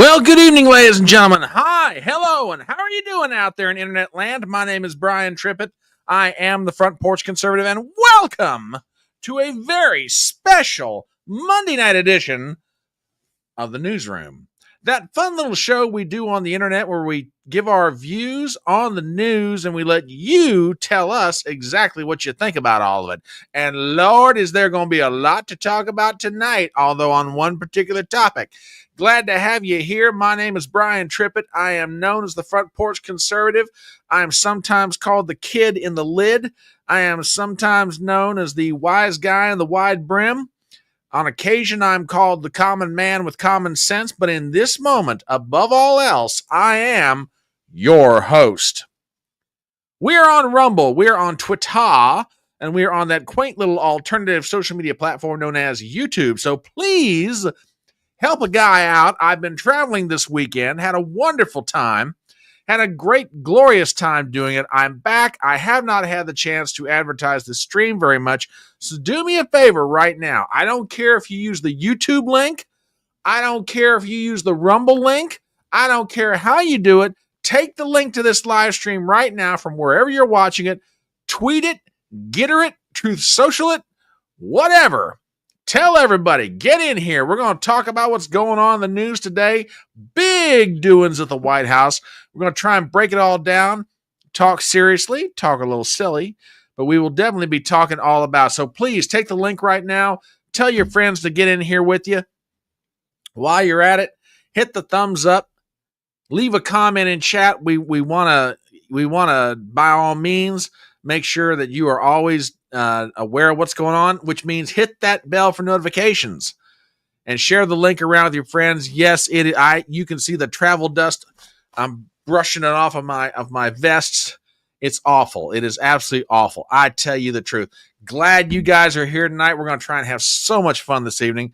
Well, good evening, ladies and gentlemen. Hi, hello, and how are you doing out there in internet land? My name is Brian Trippett. I am the Front Porch Conservative, and welcome to a very special Monday night edition of the Newsroom. That fun little show we do on the internet where we give our views on the news and we let you tell us exactly what you think about all of it. And Lord, is there going to be a lot to talk about tonight, although on one particular topic. Glad to have you here. My name is Brian Trippett. I am known as the Front Porch Conservative. I am sometimes called the kid in the lid. I am sometimes known as the wise guy in the wide brim. On occasion, I'm called the common man with common sense, but in this moment, above all else, I am your host. We're on Rumble, we're on Twitter, and we're on that quaint little alternative social media platform known as YouTube. So please help a guy out. I've been traveling this weekend, had a wonderful time, had a great, glorious time doing it. I'm back. I have not had the chance to advertise the stream very much, so do me a favor right now. I don't care if you use the YouTube link. I don't care if you use the Rumble link. I don't care how you do it. Take the link to this live stream right now from wherever you're watching it. Tweet it, Gettr it, Truth Social it, whatever. Tell everybody, get in here. We're going to talk about what's going on in the news today. Big doings at the White House. We're going to try and break it all down, talk seriously, talk a little silly, but we will definitely be talking all about. So please take the link right now. Tell your friends to get in here with you. While you're at it, hit the thumbs up. Leave a comment in chat. We want to by all means make sure that you are always aware of what's going on, which means hit that bell for notifications and share the link around with your friends. Yes, you can see the travel dust. I'm brushing it off of my vests. It's awful. It is absolutely awful. I tell you the truth. Glad you guys are here tonight. We're going to try and have so much fun this evening.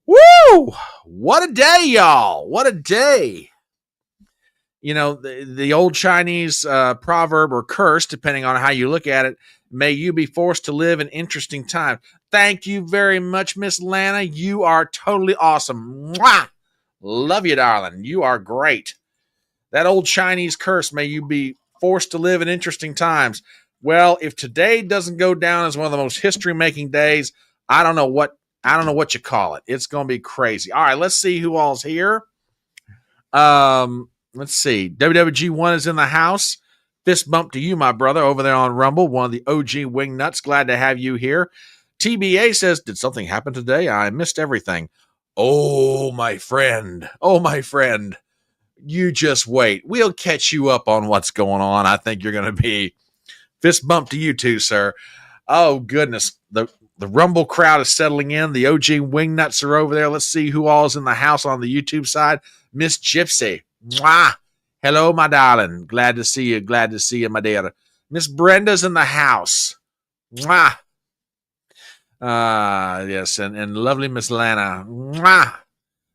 Woo! What a day, y'all. What a day. You know, the old Chinese proverb or curse, depending on how you look at it, may you be forced to live in interesting times. Thank you very much, Miss Lana. You are totally awesome. Mwah! Love you, darling. You are great. That old Chinese curse, may you be forced to live in interesting times. Well, if today doesn't go down as one of the most history-making days, I don't know what you call it. It's going to be crazy. All right, let's see who all's here. Let's see. WWG1 is in the house. Fist bump to you, my brother, over there on Rumble, one of the OG Wingnuts. Glad to have you here. TBA says, did something happen today? I missed everything. Oh, my friend. You just wait. We'll catch you up on what's going on. I think you're going to be fist bump to you too, sir. Oh, goodness. The Rumble crowd is settling in. The OG Wingnuts are over there. Let's see who all is in the house on the YouTube side. Miss Gypsy. Mwah. Hello, my darling. Glad to see you, my dear. Miss Brenda's in the house. Mwah. Yes, and lovely Miss Lana. Mwah.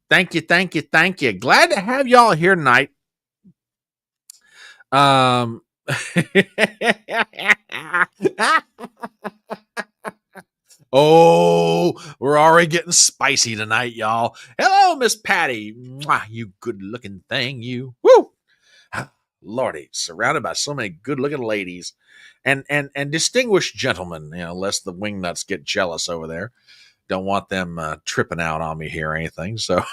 Thank you. Glad to have y'all here tonight. Oh, we're already getting spicy tonight, y'all. Hello, Miss Patty. Mwah, you good-looking thing, you. Woo! Lordy, surrounded by so many good-looking ladies and distinguished gentlemen, lest the wingnuts get jealous over there. Don't want them tripping out on me here or anything, so.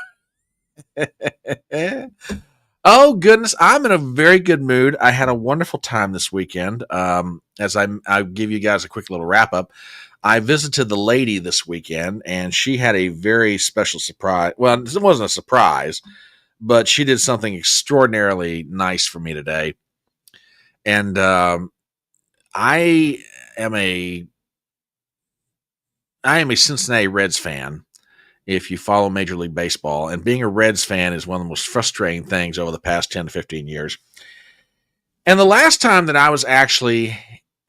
Oh, goodness, I'm in a very good mood. I had a wonderful time this weekend. As I'll give you guys a quick little wrap-up. I visited the lady this weekend, and she had a very special surprise. Well, it wasn't a surprise, but she did something extraordinarily nice for me today. And I am a Cincinnati Reds fan, if you follow Major League Baseball. And being a Reds fan is one of the most frustrating things over the past 10 to 15 years. And the last time that I was actually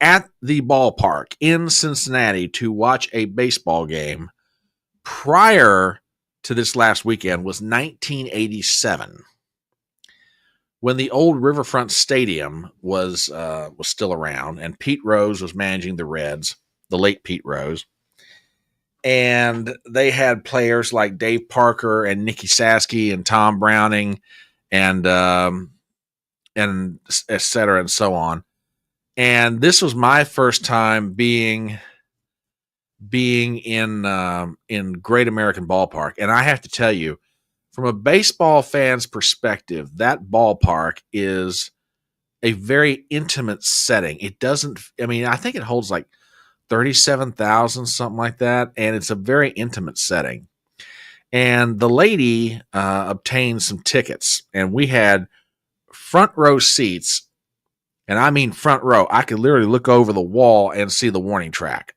at the ballpark in Cincinnati to watch a baseball game prior to this last weekend was 1987, when the old Riverfront Stadium was still around, and Pete Rose was managing the Reds, the late Pete Rose. and they had players like Dave Parker and Nicky Saskey and Tom Browning and et cetera and so on. And this was my first time being in Great American Ballpark, and I have to tell you, from a baseball fan's perspective, that ballpark is a very intimate setting. It doesn't. I mean, I think it holds like 37,000, something like that, and it's a very intimate setting. And the lady obtained some tickets, and we had front row seats. And I mean front row. I could literally look over the wall and see the warning track.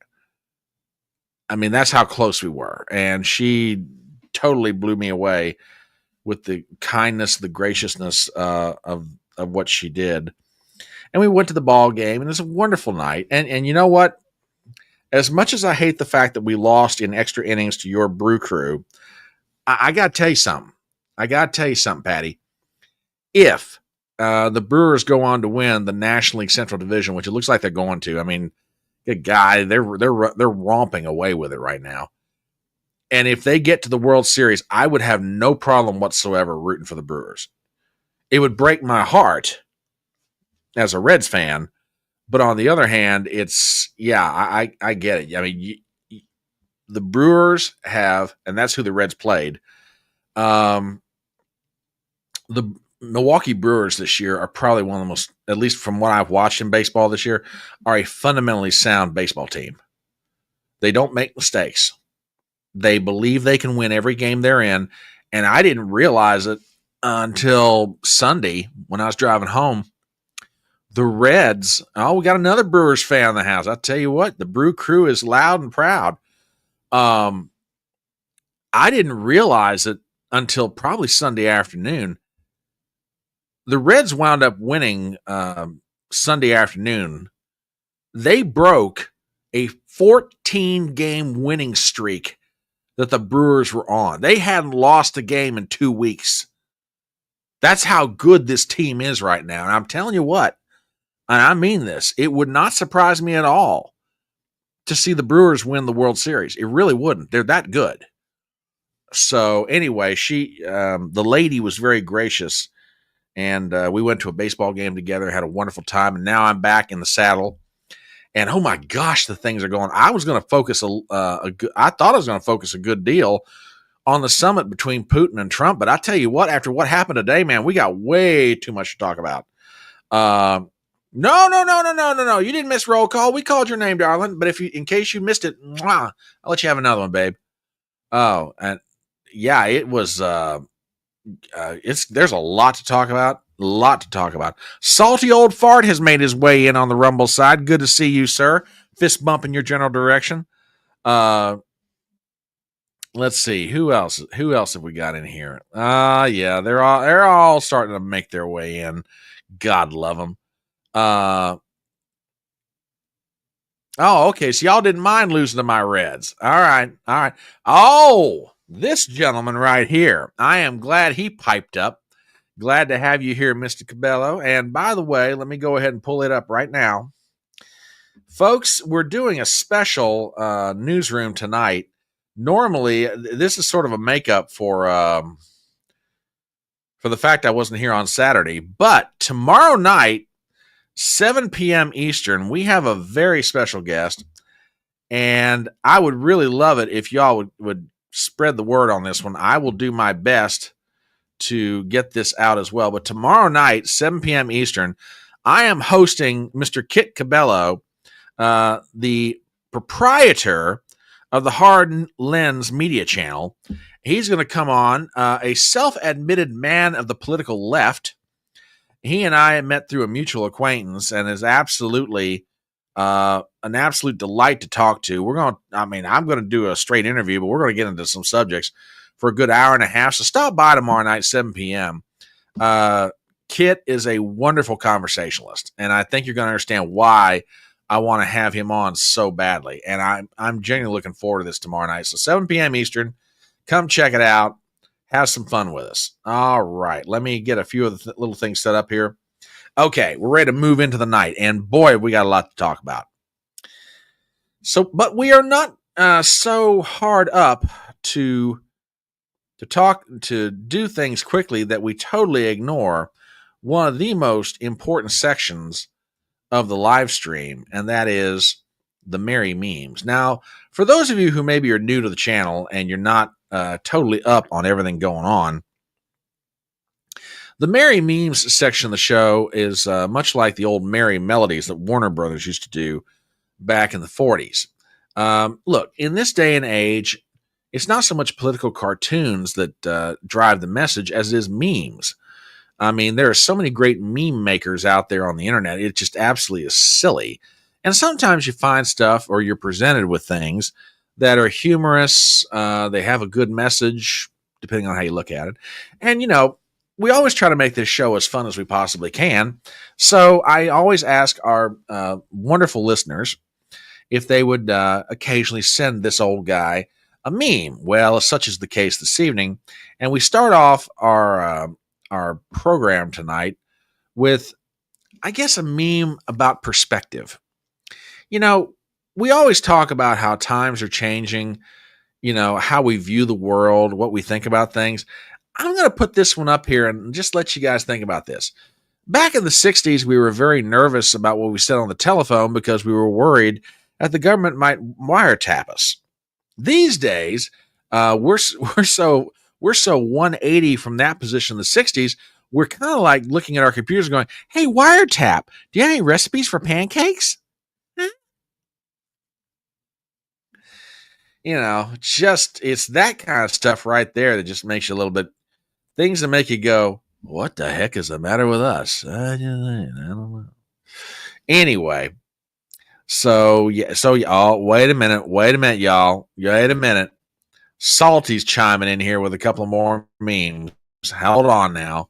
I mean, that's how close we were. And she totally blew me away with the kindness, the graciousness of what she did. And we went to the ball game, and it was a wonderful night. And you know what? As much as I hate the fact that we lost in extra innings to your Brew Crew, I got to tell you something. Patty. If the Brewers go on to win the National League Central Division, which it looks like they're going to, I mean, good guy, they're romping away with it right now. And if they get to the World Series, I would have no problem whatsoever rooting for the Brewers. It would break my heart as a Reds fan, but on the other hand, it's, yeah, I get it. I mean, the Brewers have, and that's who the Reds played. The Milwaukee Brewers this year are probably one of the most, at least from what I've watched in baseball this year, are a fundamentally sound baseball team. They don't make mistakes. They believe they can win every game they're in, and I didn't realize it until Sunday when I was driving home. The Reds, we got another Brewers fan in the house. I'll tell you what, the Brew Crew is loud and proud. I didn't realize it until probably Sunday afternoon. The Reds wound up winning Sunday afternoon. They broke a 14-game winning streak that the Brewers were on. They hadn't lost a game in 2 weeks. That's how good this team is right now. And I'm telling you what, and I mean this, it would not surprise me at all to see the Brewers win the World Series. It really wouldn't. They're that good. So anyway, the lady was very gracious, and we went to a baseball game together, had a wonderful time, and now I'm back in the saddle. And oh my gosh, the things are going. I was going to focus I thought I was going to focus a good deal on the summit between Putin and Trump, but I tell you what, after what happened today, man, we got way too much to talk about. No. You didn't miss roll call. We called your name, darling. But in case you missed it, I'll let you have another one, babe. Oh, and yeah, it was. There's a lot to talk about. Salty old fart has made his way in on the Rumble side. Good to see you, sir. Fist bump in your general direction. Let's see who else have we got in here. Yeah, they're all starting to make their way in. God love them. Okay, so y'all didn't mind losing to my Reds. All right. Oh, this gentleman right here. I am glad he piped up. Glad to have you here, Mr. Cabello. And by the way, let me go ahead and pull it up right now. Folks, we're doing a special newsroom tonight. Normally, this is sort of a makeup for the fact I wasn't here on Saturday. But tomorrow night, 7 p.m. Eastern, we have a very special guest. And I would really love it if y'all would spread the word on this one. I will do my best to get this out as well. But tomorrow night, 7 p.m. Eastern, I am hosting Mr. Kit Cabello, the proprietor of the Hard Lens Media Channel. He's going to come on, a self-admitted man of the political left. He and I met through a mutual acquaintance and is absolutely an absolute delight to talk to. I'm going to do a straight interview, but we're going to get into some subjects for a good hour and a half. So stop by tomorrow night, 7 p.m. Kit is a wonderful conversationalist, and I think you're going to understand why I want to have him on so badly. And I'm genuinely looking forward to this tomorrow night. So 7 p.m. Eastern, come check it out. Have some fun with us. All right, let me get a few of the little things set up here. Okay, we're ready to move into the night, and boy, we got a lot to talk about. So, but we are not so hard up to to do things quickly that we totally ignore one of the most important sections of the live stream, and that is the merry memes. Now, for those of you who maybe are new to the channel and you're not totally up on everything going on, the merry memes section of the show is much like the old merry melodies that Warner Brothers used to do back in the 40s. Look, in this day and age, it's not so much political cartoons that drive the message as it is memes. I mean, there are so many great meme makers out there on the internet. It just absolutely is silly. And sometimes you find stuff or you're presented with things that are humorous. They have a good message, depending on how you look at it. And, we always try to make this show as fun as we possibly can. So I always ask our wonderful listeners if they would occasionally send this old guy a meme. Well, such is the case this evening. And we start off our program tonight with, I guess, a meme about perspective. We always talk about how times are changing, how we view the world, what we think about things. I'm going to put this one up here and just let you guys think about this. Back in the 60s, we were very nervous about what we said on the telephone because we were worried that the government might wiretap us. These days, we're so 180 from that position in the 60s, we're kind of like looking at our computers going, hey, wiretap, do you have any recipes for pancakes? It's that kind of stuff right there that just makes you a little bit, things that make you go, what the heck is the matter with us? I don't know. Anyway, so y'all, wait a minute, y'all. Wait a minute. Salty's chiming in here with a couple more memes. Hold on now.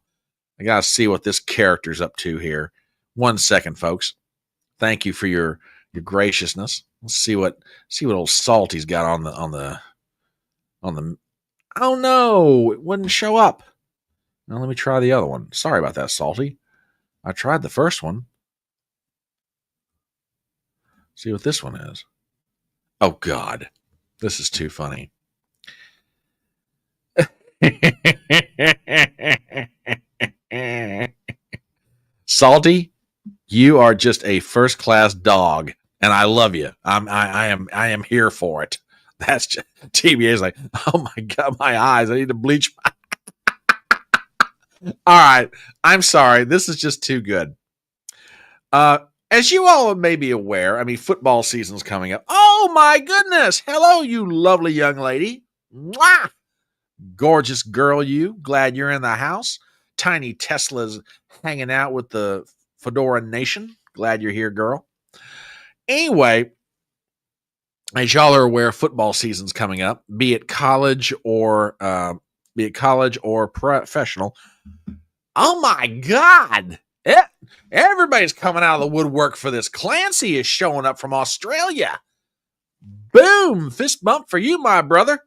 I got to see what this character's up to here. 1 second, folks. Thank you for your graciousness. Let's see what old Salty's got on the. Oh no, it wouldn't show up. Now let me try the other one. Sorry about that, Salty. I tried the first one. See what this one is. Oh God, this is too funny. Salty, you are just a first-class dog, and I love you. I am here for it. That's just, TBA's like, oh my God, my eyes. I need to bleach my. All right, I'm sorry. This is just too good. As you all may be aware, football season's coming up. Oh my goodness! Hello, you lovely young lady. Mwah! Gorgeous girl, you. Glad you're in the house. Tiny Tesla's hanging out with the Fedora Nation. Glad you're here, girl. Anyway, as y'all are aware, football season's coming up, be it college or professional. Oh my God! Everybody's coming out of the woodwork for this. Clancy is showing up from Australia. Boom! Fist bump for you, my brother.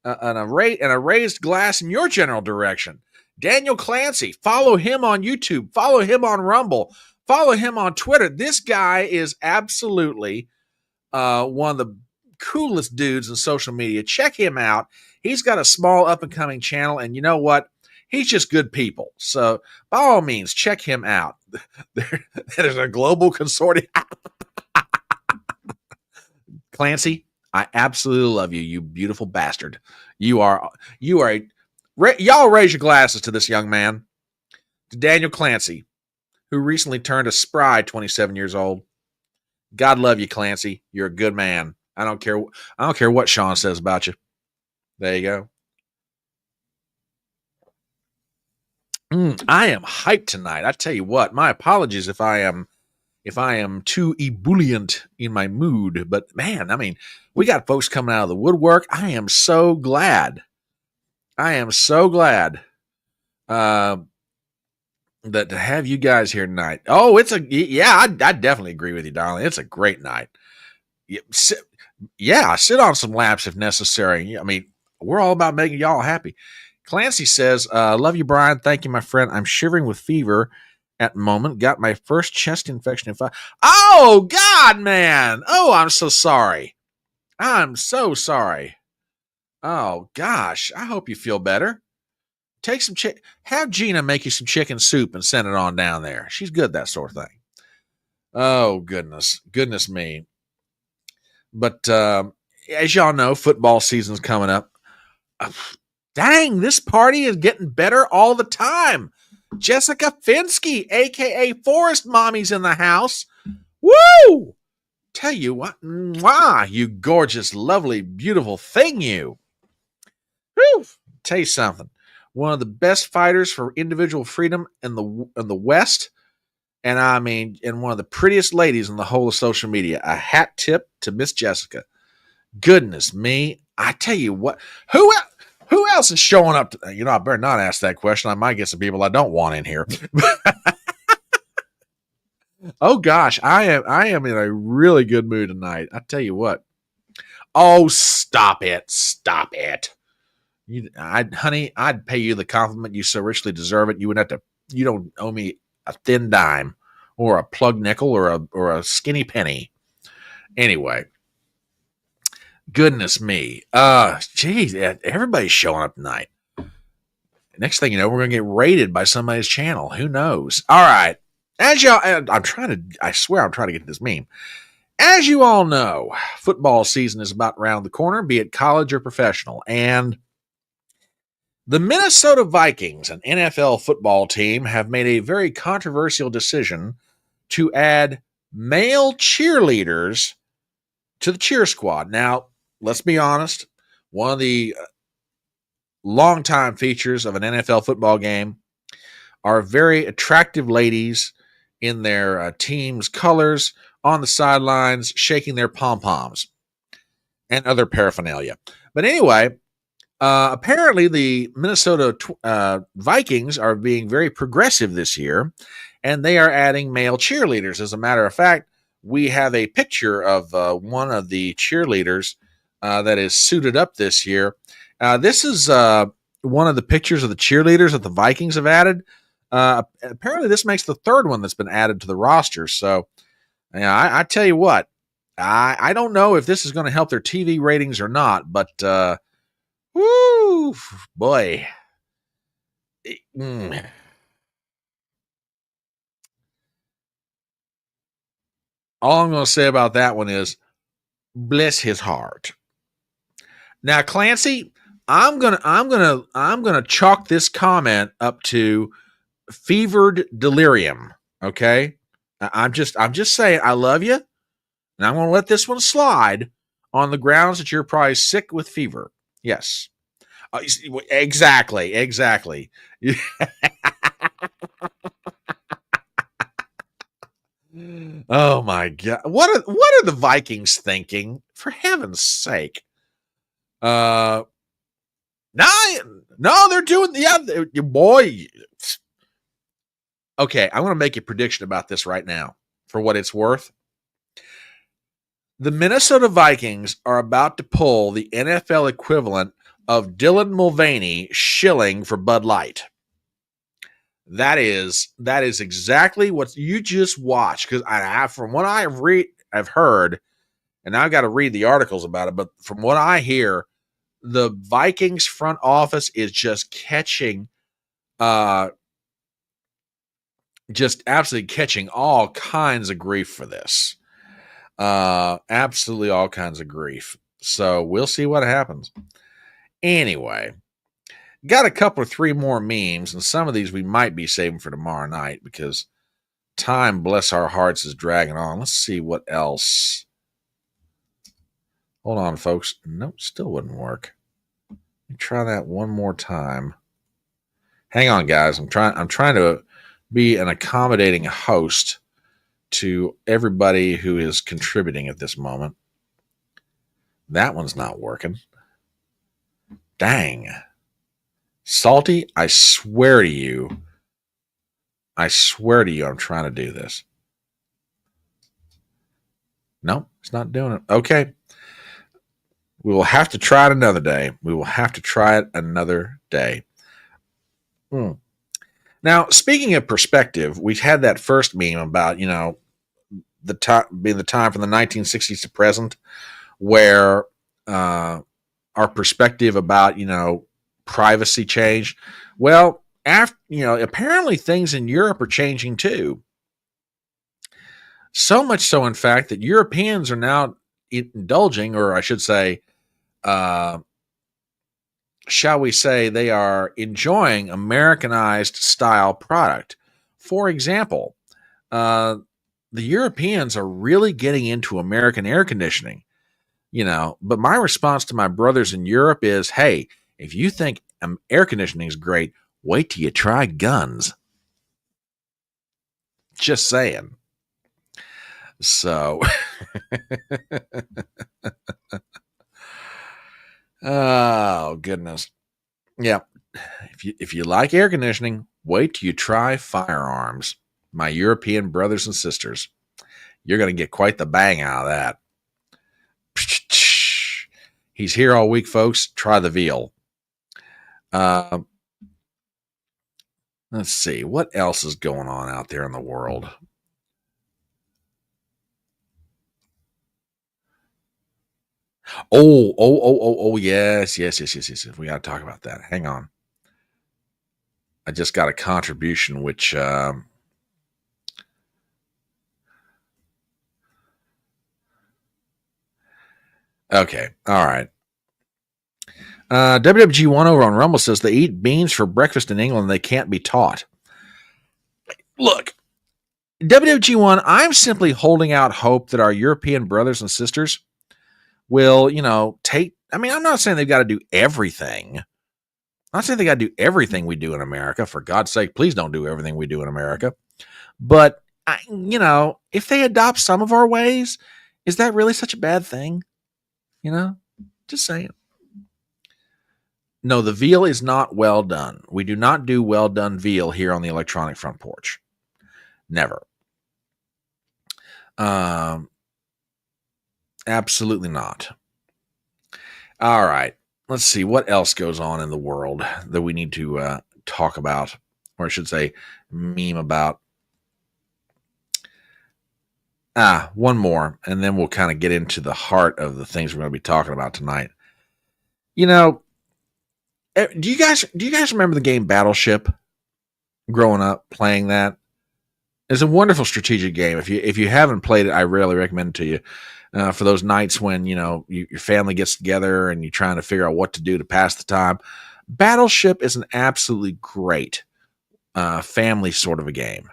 And a raised glass in your general direction. Daniel Clancy, follow him on YouTube, follow him on Rumble, follow him on Twitter. This guy is absolutely one of the coolest dudes in social media. Check him out. He's got a small up-and-coming channel, and you know what? He's just good people. So, by all means, check him out. There's a global consortium. Clancy, I absolutely love you, you beautiful bastard. Y'all raise your glasses to this young man, to Daniel Clancy, who recently turned a spry 27 years old. God love you, Clancy. You're a good man. I don't care what Sean says about you. There you go. I am hyped tonight. I tell you what, my apologies if I am too ebullient in my mood, but man, we got folks coming out of the woodwork. I am so glad. That to have you guys here tonight. Oh, I definitely agree with you, darling. It's a great night. Sit on some laps if necessary. We're all about making y'all happy. Clancy says, love you, Brian. Thank you, my friend. I'm shivering with fever at the moment. Got my first chest infection in 5. Oh, God, man. Oh, I'm so sorry. I'm so sorry. Oh gosh, I hope you feel better. Take some have Gina make you some chicken soup and send it on down there. She's good at that sort of thing. Oh goodness me. But as y'all know, football season's coming up. Dang, this party is getting better all the time. Jessica Finsky, aka Forest Mommy's in the house. Woo! Tell you what, mwah, you gorgeous, lovely, beautiful thing, you. Whew. Tell you something. One of the best fighters for individual freedom in the West, and I mean, and one of the prettiest ladies in the whole of social media. A hat tip to Miss Jessica. Goodness me, I tell you what, who else is showing up? I better not ask that question. I might get some people I don't want in here. Oh gosh, I am in a really good mood tonight. I tell you what. Oh, stop it. Honey, I'd pay you the compliment. You so richly deserve it. You don't owe me a thin dime or a plug nickel or a skinny penny. Anyway, goodness me. Geez, everybody's showing up tonight. Next thing you know, we're going to get raided by somebody's channel. Who knows? All right. As y'all, I swear I'm trying to get to this meme. As you all know, football season is about around the corner, be it college or professional. And the Minnesota Vikings, an NFL football team, have made a very controversial decision to add male cheerleaders to the cheer squad. Now, let's be honest. One of the longtime features of an NFL football game are very attractive ladies in their team's colors on the sidelines, shaking their pom-poms and other paraphernalia. But anyway, apparently the Minnesota Vikings are being very progressive this year, and they are adding male cheerleaders. As a matter of fact, we have a picture of one of the cheerleaders that is suited up this year. This is one of the pictures of the cheerleaders that the Vikings have added. Apparently, this makes the third one that's been added to the roster. So, I tell you what, I don't know if this is going to help their TV ratings or not, but woo, boy. All I'm going to say about that one is, bless his heart. Now, Clancy, I'm gonna chalk this comment up to fevered delirium. Okay, I'm just saying I love you, and I'm gonna let this one slide on the grounds that you're probably sick with fever. Yes, exactly. Oh my God, what are the Vikings thinking? For heaven's sake! No, they're doing boy. Okay, I'm going to make a prediction about this right now for what it's worth. The Minnesota Vikings are about to pull the NFL equivalent of Dylan Mulvaney shilling for Bud Light. That is exactly what you just watched. Because from what I've heard, and I've got to read the articles about it, but from what I hear, the Vikings front office is just absolutely catching all kinds of grief for this. Absolutely all kinds of grief. So we'll see what happens. Anyway, got a couple or three more memes, and some of these we might be saving for tomorrow night because time, bless our hearts, is dragging on. Let's see what else. Hold on, folks. Nope, still wouldn't work. Let me try that one more time. Hang on, guys. I'm trying to be an accommodating host to everybody who is contributing at this moment. That one's not working. Dang. Salty, I swear to you, I'm trying to do this. No, it's not doing it. Okay. We will have to try it another day. Now, speaking of perspective, we've had that first meme about, the time being the time from the 1960s to present. where our perspective about, privacy changed. Well, after, apparently things in Europe are changing too. So much so, in fact, that Europeans are now indulging, or I should say, shall we say, they are enjoying Americanized style product. For example, the Europeans are really getting into American air conditioning, but my response to my brothers in Europe is, hey, if you think air conditioning is great, wait till you try guns. Just saying. So, oh goodness. Yeah. If you like air conditioning, wait till you try firearms. My European brothers and sisters. You're going to get quite the bang out of that. He's here all week, folks. Try the veal. Let's see. What else is going on out there in the world? Oh, yes. We got to talk about that. Hang on. I just got a contribution, which, okay. All right. WWG1 over on Rumble says they eat beans for breakfast in England. They can't be taught. Look, WWG1, I'm simply holding out hope that our European brothers and sisters will, take. I mean, I'm not saying they've got to do everything. I'm not saying they got to do everything we do in America. For God's sake, please don't do everything we do in America. But, if they adopt some of our ways, is that really such a bad thing? Just saying. No, the veal is not well done. We do not do well done veal here on the electronic front porch. Never. Absolutely not. All right. Let's see what else goes on in the world that we need to talk about, or I should say, meme about. One more, and then we'll kind of get into the heart of the things we're going to be talking about tonight. Do you guys remember the game Battleship? Growing up, playing that, it's a wonderful strategic game. If you haven't played it, I rarely recommend it to you. For those nights when your family gets together and you're trying to figure out what to do to pass the time, Battleship is an absolutely great family sort of a game.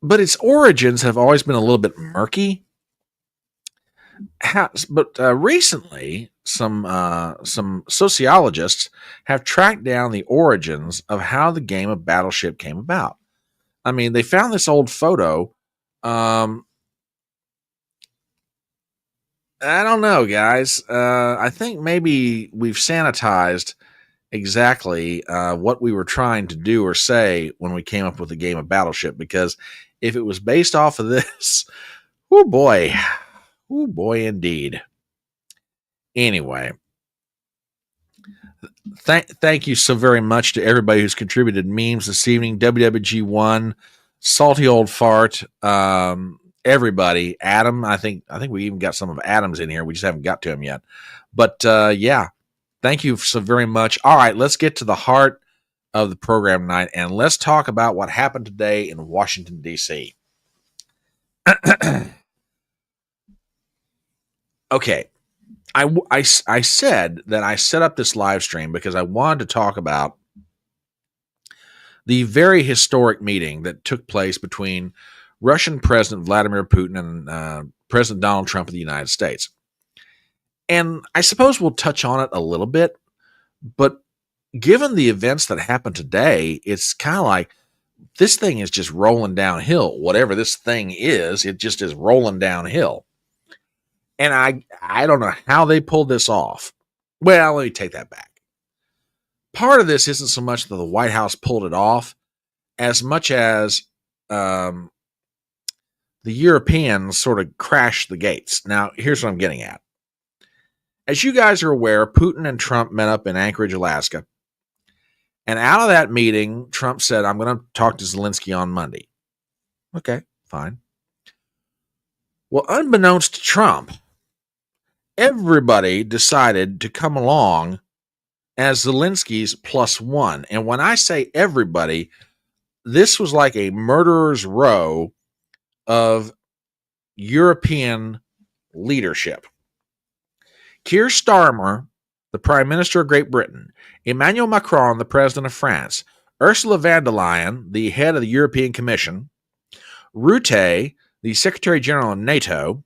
But its origins have always been a little bit murky. But recently, some sociologists have tracked down the origins of how the game of Battleship came about. I mean, they found this old photo. I don't know, guys. I think maybe we've sanitized exactly what we were trying to do or say when we came up with the game of Battleship, because if it was based off of this, oh boy indeed. Anyway, thank you so very much to everybody who's contributed memes this evening. WWG1, Salty Old Fart, everybody, Adam. I think we even got some of Adam's in here. We just haven't got to him yet. But yeah, thank you so very much. All right, let's get to the heart of the program tonight, and let's talk about what happened today in Washington, D.C. Okay. I said that I set up this live stream because I wanted to talk about the very historic meeting that took place between Russian President Vladimir Putin and President Donald Trump of the United States. And I suppose we'll touch on it a little bit, but given the events that happened today, it's kind of like this thing is just rolling downhill. Whatever this thing is, it just is rolling downhill. And I don't know how they pulled this off. Well, let me take that back. Part of this isn't so much that the White House pulled it off as much as the Europeans sort of crashed the gates. Now, here's what I'm getting at. As you guys are aware, Putin and Trump met up in Anchorage, Alaska. And out of that meeting, Trump said, I'm going to talk to Zelensky on Monday. Okay, fine. Well, unbeknownst to Trump, everybody decided to come along as Zelensky's +1. And when I say everybody, this was like a murderer's row of European leadership. Keir Starmer, the Prime Minister of Great Britain, Emmanuel Macron, the President of France, Ursula von der Leyen, the head of the European Commission, Rutte, the Secretary General of NATO,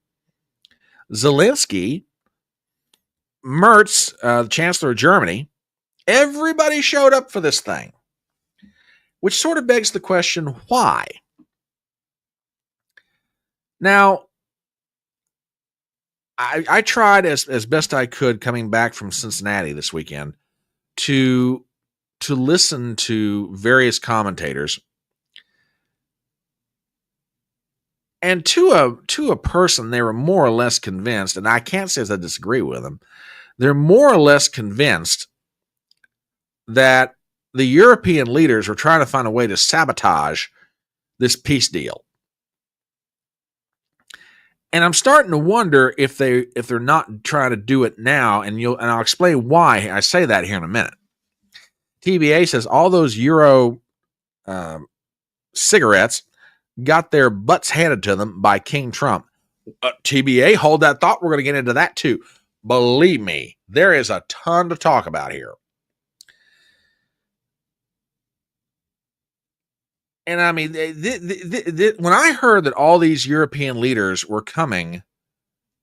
Zelensky, Merz, the Chancellor of Germany, everybody showed up for this thing, which sort of begs the question, why? Now, I tried as best I could coming back from Cincinnati this weekend to listen to various commentators, and to a person, they were more or less convinced, and I can't say as I disagree with them. They're more or less convinced that the European leaders were trying to find a way to sabotage this peace deal. And I'm starting to wonder if they're not trying to do it now, and I'll explain why I say that here in a minute. TBA says all those Euro cigarettes got their butts handed to them by King Trump. TBA, hold that thought. We're going to get into that too. Believe me, there is a ton to talk about here. And I mean, when I heard that all these European leaders were coming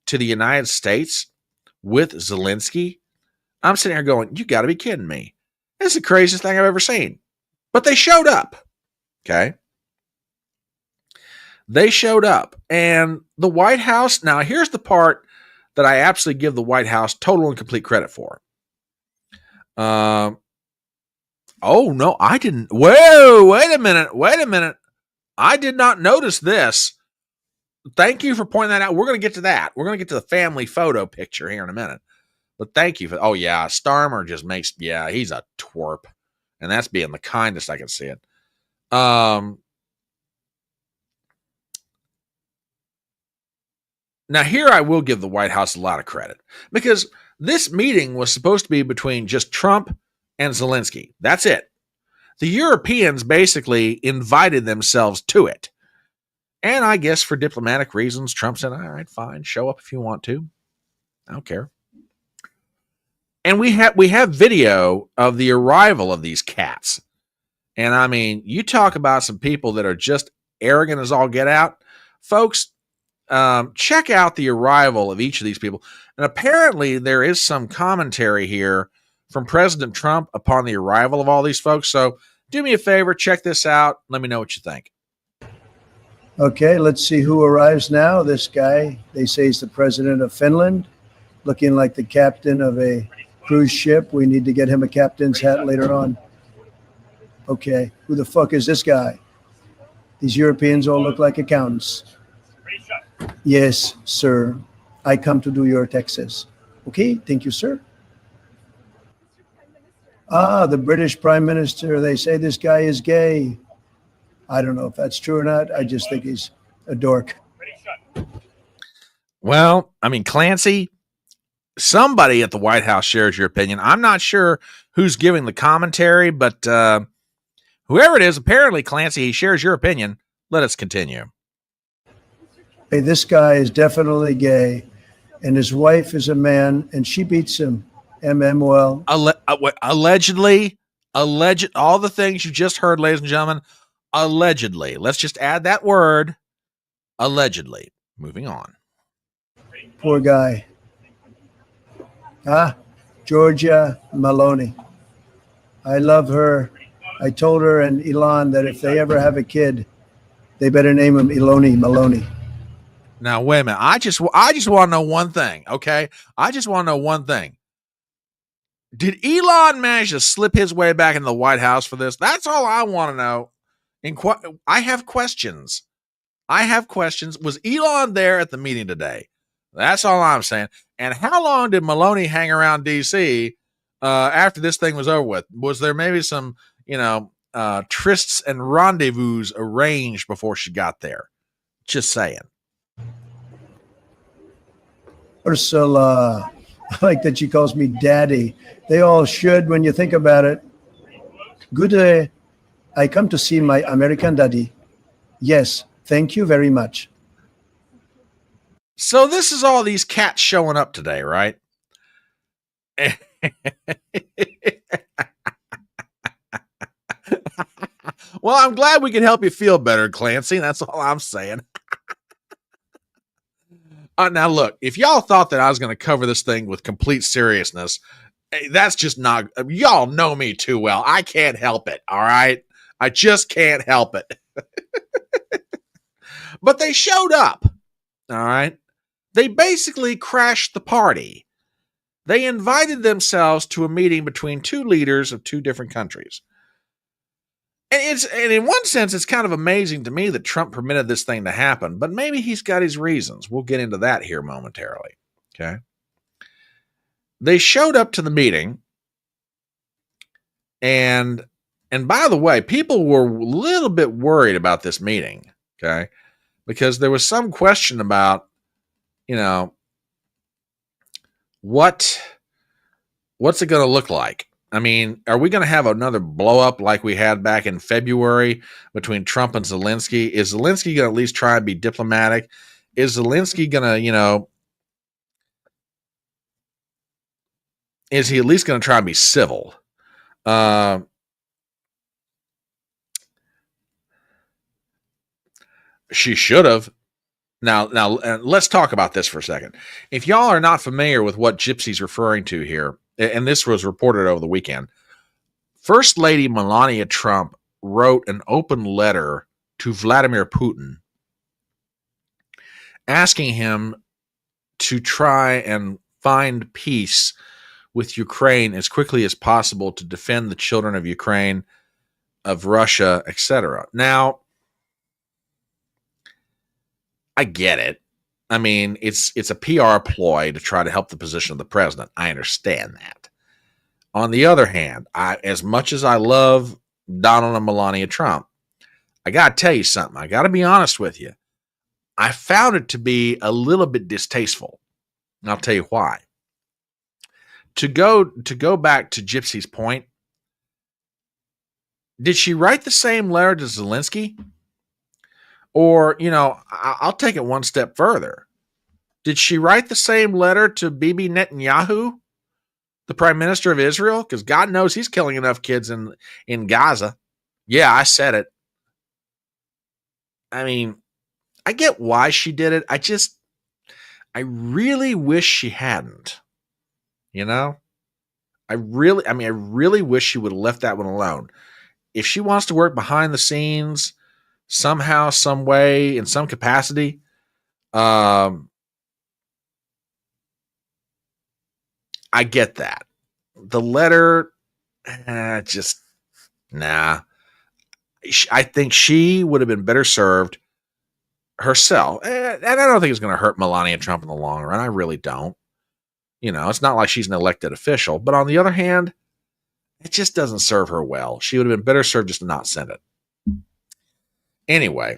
to the United States with Zelensky, I'm sitting here going, you got to be kidding me. This is the craziest thing I've ever seen. But they showed up. Okay. They showed up. And the White House, now here's the part that I absolutely give the White House total and complete credit for. Oh, no, I didn't. Whoa, wait a minute. I did not notice this. Thank you for pointing that out. We're going to get to that. We're going to get to the family photo picture here in a minute. But thank you for, oh yeah, Starmer just makes, yeah, he's a twerp. And that's being the kindest I can see it. Now here I will give the White House a lot of credit, because this meeting was supposed to be between just Trump and Zelensky. That's it. The Europeans basically invited themselves to it. And I guess for diplomatic reasons, Trump said, all right, fine, show up if you want to. I don't care. And we have video of the arrival of these cats. And I mean, you talk about some people that are just arrogant as all get out. Folks, check out the arrival of each of these people. And apparently there is some commentary here from President Trump upon the arrival of all these folks. So do me a favor, check this out. Let me know what you think. Okay, let's see who arrives now. This guy, they say he's the president of Finland, looking like the captain of a cruise ship. We need to get him a captain's hat later on. Okay, who the fuck is this guy? These Europeans all look like accountants. Yes, sir. I come to do your taxes. Okay, thank you, sir. Ah, the British Prime Minister. They say this guy is gay. I don't know if that's true or not. I just think he's a dork. Well, I mean, Clancy, somebody at the White House shares your opinion. I'm not sure who's giving the commentary, but whoever it is, apparently, Clancy, he shares your opinion. Let us continue. Hey, this guy is definitely gay, and his wife is a man, and she beats him. Well. Allegedly, all the things you just heard, ladies and gentlemen, allegedly. Let's just add that word, allegedly. Moving on. Poor guy. Georgia Maloney. I love her. I told her and Elon that if they ever have a kid, they better name him Eloni Maloney. Now, wait a minute. I just want to know one thing, okay? I just want to know one thing. Did Elon manage to slip his way back into the White House for this? That's all I want to know. I have questions. Was Elon there at the meeting today? That's all I'm saying. And how long did Maloney hang around D.C. After this thing was over with? Was there maybe some, trysts and rendezvous arranged before she got there? Just saying. Ursula. I like that she calls me daddy. They all should when you think about it. Good day. I come to see my American daddy. Yes, thank you very much. So this is all these cats showing up today, right? Well, I'm glad we can help you feel better, Clancy. That's all I'm saying. Now, look, if y'all thought that I was going to cover this thing with complete seriousness, that's just not, y'all know me too well. I can't help it, all right? I just can't help it. But they showed up, all right? They basically crashed the party. They invited themselves to a meeting between two leaders of two different countries. And in one sense, it's kind of amazing to me that Trump permitted this thing to happen, but maybe he's got his reasons. We'll get into that here momentarily. Okay. They showed up to the meeting, and by the way, people were a little bit worried about this meeting, okay, because there was some question about, what's it going to look like? I mean, are we going to have another blow up like we had back in February between Trump and Zelensky? Is Zelensky going to at least try and be diplomatic? Is Zelensky going to, is he at least going to try and be civil? She should have. Now, let's talk about this for a second. If y'all are not familiar with what Gypsy's referring to here, and this was reported over the weekend, First Lady Melania Trump wrote an open letter to Vladimir Putin asking him to try and find peace with Ukraine as quickly as possible to defend the children of Ukraine, of Russia, etc. Now, I get it. I mean, it's a PR ploy to try to help the position of the president. I understand that. On the other hand, as much as I love Donald and Melania Trump, I got to tell you something. I got to be honest with you. I found it to be a little bit distasteful. And I'll tell you why. To go back to Gypsy's point, did she write the same letter to Zelensky? Or, I'll take it one step further. Did she write the same letter to Bibi Netanyahu, the prime minister of Israel? Because God knows he's killing enough kids in Gaza. Yeah, I said it. I mean, I get why she did it. I really wish she hadn't. I really wish she would have left that one alone. If she wants to work behind the scenes, somehow, some way, in some capacity, I get that. The letter, nah. I think she would have been better served herself. And I don't think it's going to hurt Melania Trump in the long run. I really don't. It's not like she's an elected official. But on the other hand, it just doesn't serve her well. She would have been better served just to not send it. Anyway,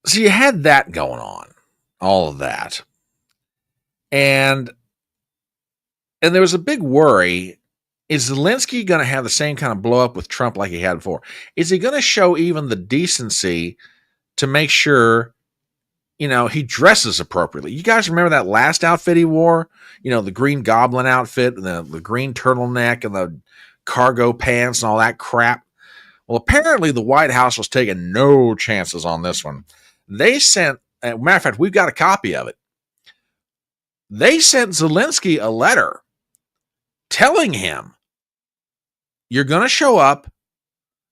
so you had that going on, all of that. And there was a big worry. Is Zelensky going to have the same kind of blow up with Trump like he had before? Is he going to show even the decency to make sure, he dresses appropriately? You guys remember that last outfit he wore? The Green Goblin outfit, and the green turtleneck, and the cargo pants, and all that crap. Well, apparently the White House was taking no chances on this one. They sent, as a matter of fact, we've got a copy of it. They sent Zelensky a letter telling him, you're going to show up,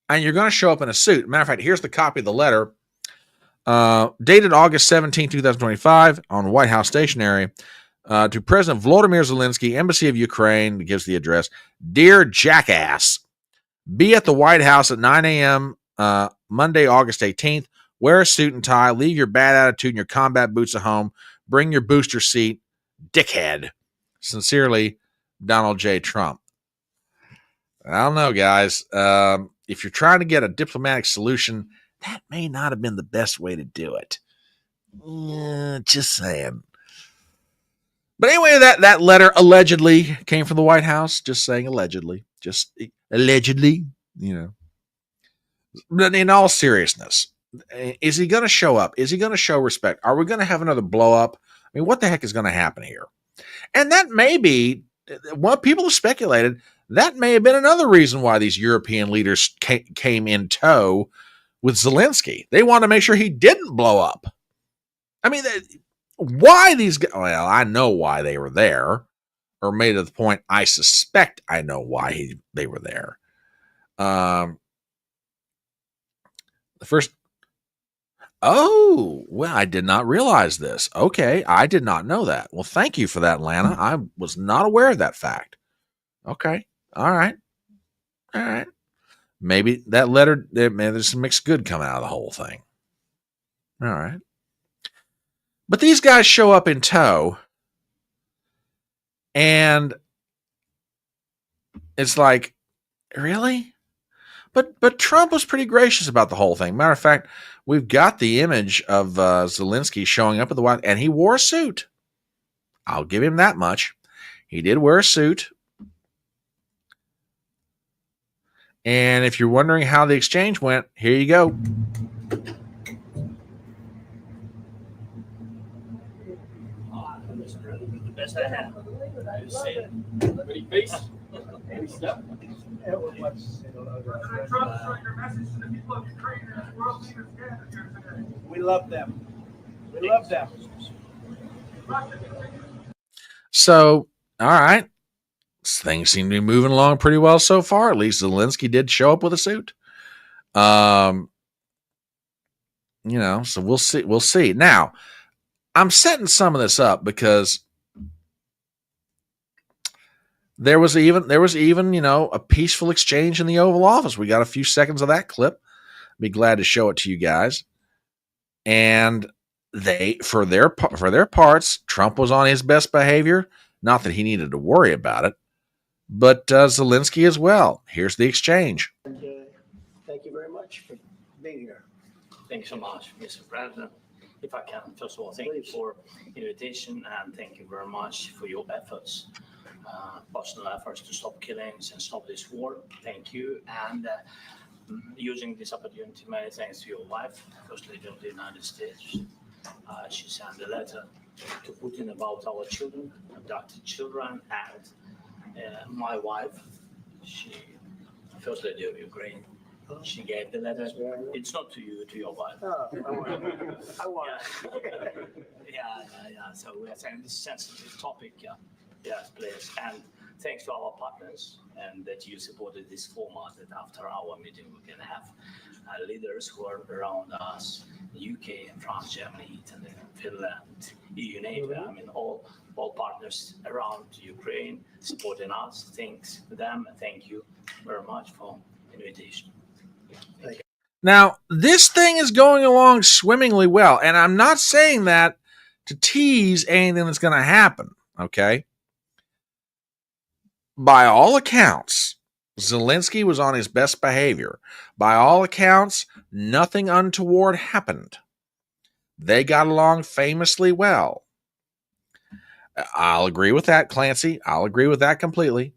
and you're going to show up in a suit. Matter of fact, here's the copy of the letter, dated August 17, 2025, on White House stationery, to President Volodymyr Zelensky, Embassy of Ukraine. It gives the address. Dear Jackass, be at the White House at 9 a.m. Monday, August 18th. Wear a suit and tie. Leave your bad attitude and your combat boots at home. Bring your booster seat. Dickhead. Sincerely, Donald J. Trump. I don't know, guys. If you're trying to get a diplomatic solution, that may not have been the best way to do it. Just saying. But anyway, that letter allegedly came from the White House. Just saying, allegedly. Just allegedly, you know. But in all seriousness, is he going to show up? Is he going to show respect? Are we going to have another blow up? I mean, what the heck is going to happen here? And that may be what people have speculated. That may have been another reason why these European leaders came in tow with Zelensky. They wanted to make sure he didn't blow up. I mean, why these guys? Well, I know why they were there, or made it the point. I suspect I know why they were there. The first. Oh, well, I did not realize this. Okay, I did not know that. Well, thank you for that, Lana. I was not aware of that fact. Okay, all right. Maybe that letter, there's some mixed good coming out of the whole thing. All right. But these guys show up in tow, and it's like, really? But Trump was pretty gracious about the whole thing. Matter of fact, we've got the image of Zelensky showing up at the White House, and he wore a suit. I'll give him that much. He did wear a suit. And if you're wondering how the exchange went, here you go. The best I have. Pretty face. Step. We love them. We love them. So, all right. Things seem to be moving along pretty well so far. At least Zelensky did show up with a suit. So we'll see. We'll see. Now, I'm setting some of this up because there was even a peaceful exchange in the Oval Office. We got a few seconds of that clip. Be glad to show it to you guys. And they, for their parts, Trump was on his best behavior. Not that he needed to worry about it, but Zelensky as well. Here's the exchange. And, thank you very much for being here. Thank you so much, Mr. President. If I can, first of all, thank you for invitation and thank you very much for your efforts, personal efforts to stop killings and stop this war. Thank you. And using this opportunity, many thanks to your wife, First Lady of the United States. She sent a letter to Putin about our children, abducted children, and my wife, she, First Lady of Ukraine, she gave the letter. It's not to you, to your wife. Oh, I want Yeah. So we are saying this sensitive topic. Yes, please. And thanks to our partners and that you supported this format. That after our meeting we can have leaders who are around us, UK, France, Germany, Italy, Finland, EU, NATO. I mean, all partners around Ukraine supporting us. Thanks to them. Thank you very much for invitation. Now, this thing is going along swimmingly well, and I'm not saying that to tease anything that's going to happen, okay? By all accounts, Zelensky was on his best behavior. By all accounts, nothing untoward happened. They got along famously well. I'll agree with that, Clancy. I'll agree with that completely.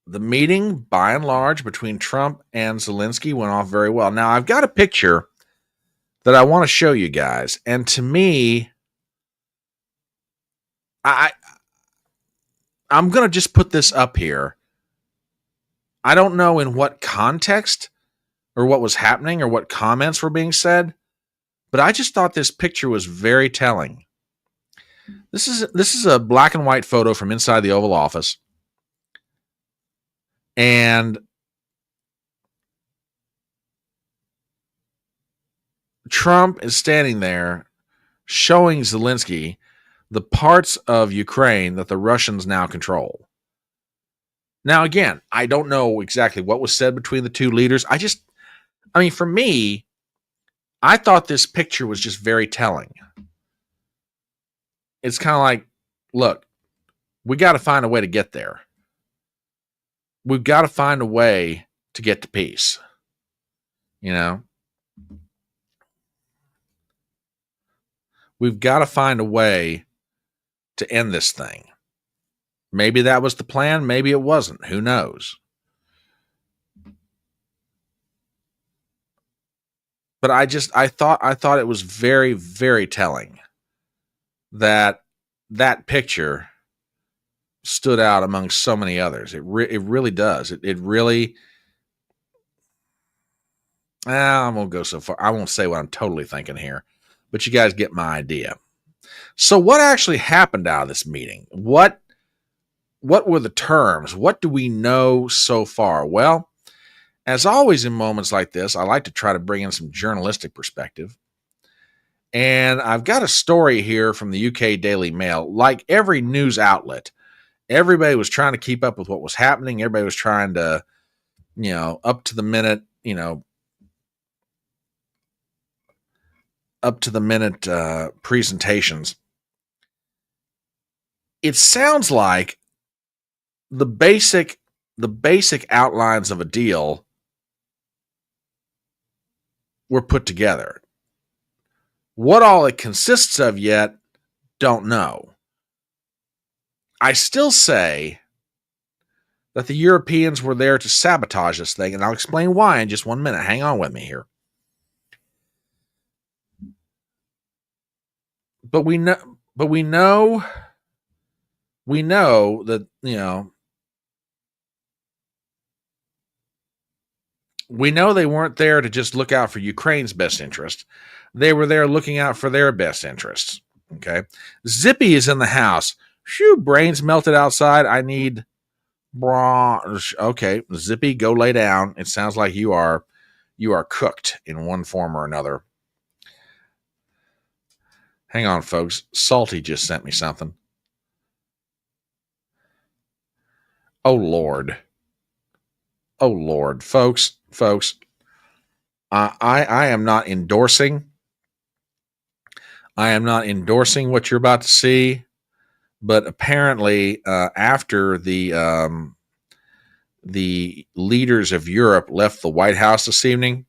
The meeting, by and large, between Trump and Zelensky went off very well. Now, I've got a picture that I want to show you guys. And to me, I'm going to just put this up here. I don't know in what context or what was happening or what comments were being said, but I just thought this picture was very telling. This is a black and white photo from inside the Oval Office. And Trump is standing there showing Zelensky the parts of Ukraine that the Russians now control. Now, again, I don't know exactly what was said between the two leaders. For me, I thought this picture was just very telling. It's kind of like, look, we got to find a way to get there. We've got to find a way to get to peace. You know, we've got to find a way to end this thing. Maybe that was the plan. Maybe it wasn't. Who knows? But I thought it was very, very telling that picture stood out among so many others. It really does. It really. I won't go so far. I won't say what I'm totally thinking here, but you guys get my idea. So, what actually happened out of this meeting? What were the terms? What do we know so far? Well, as always in moments like this, I like to try to bring in some journalistic perspective. And I've got a story here from the UK Daily Mail. Like every news outlet, everybody was trying to keep up with what was happening. Everybody was trying to, up to the minute, presentations. It sounds like the basic outlines of a deal were put together. What all it consists of yet, don't know. I still say that the Europeans were there to sabotage this thing, and I'll explain why in just 1 minute. Hang on with me here. But we know that, we know they weren't there to just look out for Ukraine's best interest. They were there looking out for their best interests. Okay. Zippy is in the house. Phew, brains melted outside. I need Okay, Zippy, go lay down. It sounds like you are cooked in one form or another. Hang on, folks. Salty just sent me something. Oh, Lord. Oh, Lord. Folks, I am not endorsing. I am not endorsing what you're about to see, but apparently, after the leaders of Europe left the White House this evening,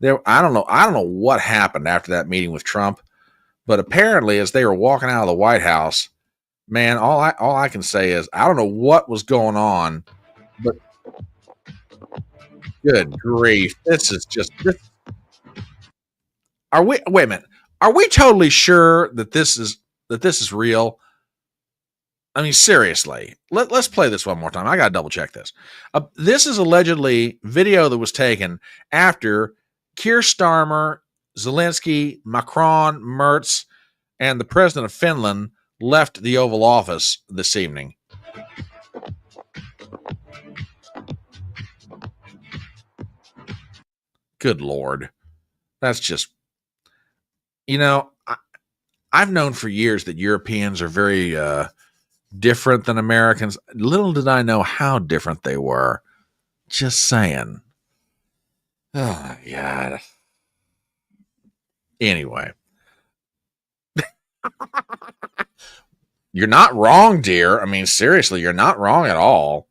I don't know what happened after that meeting with Trump, but apparently, as they were walking out of the White House, man, all I can say is I don't know what was going on, but good grief, this is just. Wait a minute. Are we totally sure that this is real? I mean, seriously. Let's play this one more time. I got to double check this. This is allegedly video that was taken after Keir Starmer, Zelensky, Macron, Merz, and the president of Finland left the Oval Office this evening. Good Lord. That's just, I've known for years that Europeans are very different than Americans. Little did I know how different they were. Just saying. Oh, my God. Anyway. You're not wrong, dear. I mean, seriously, you're not wrong at all.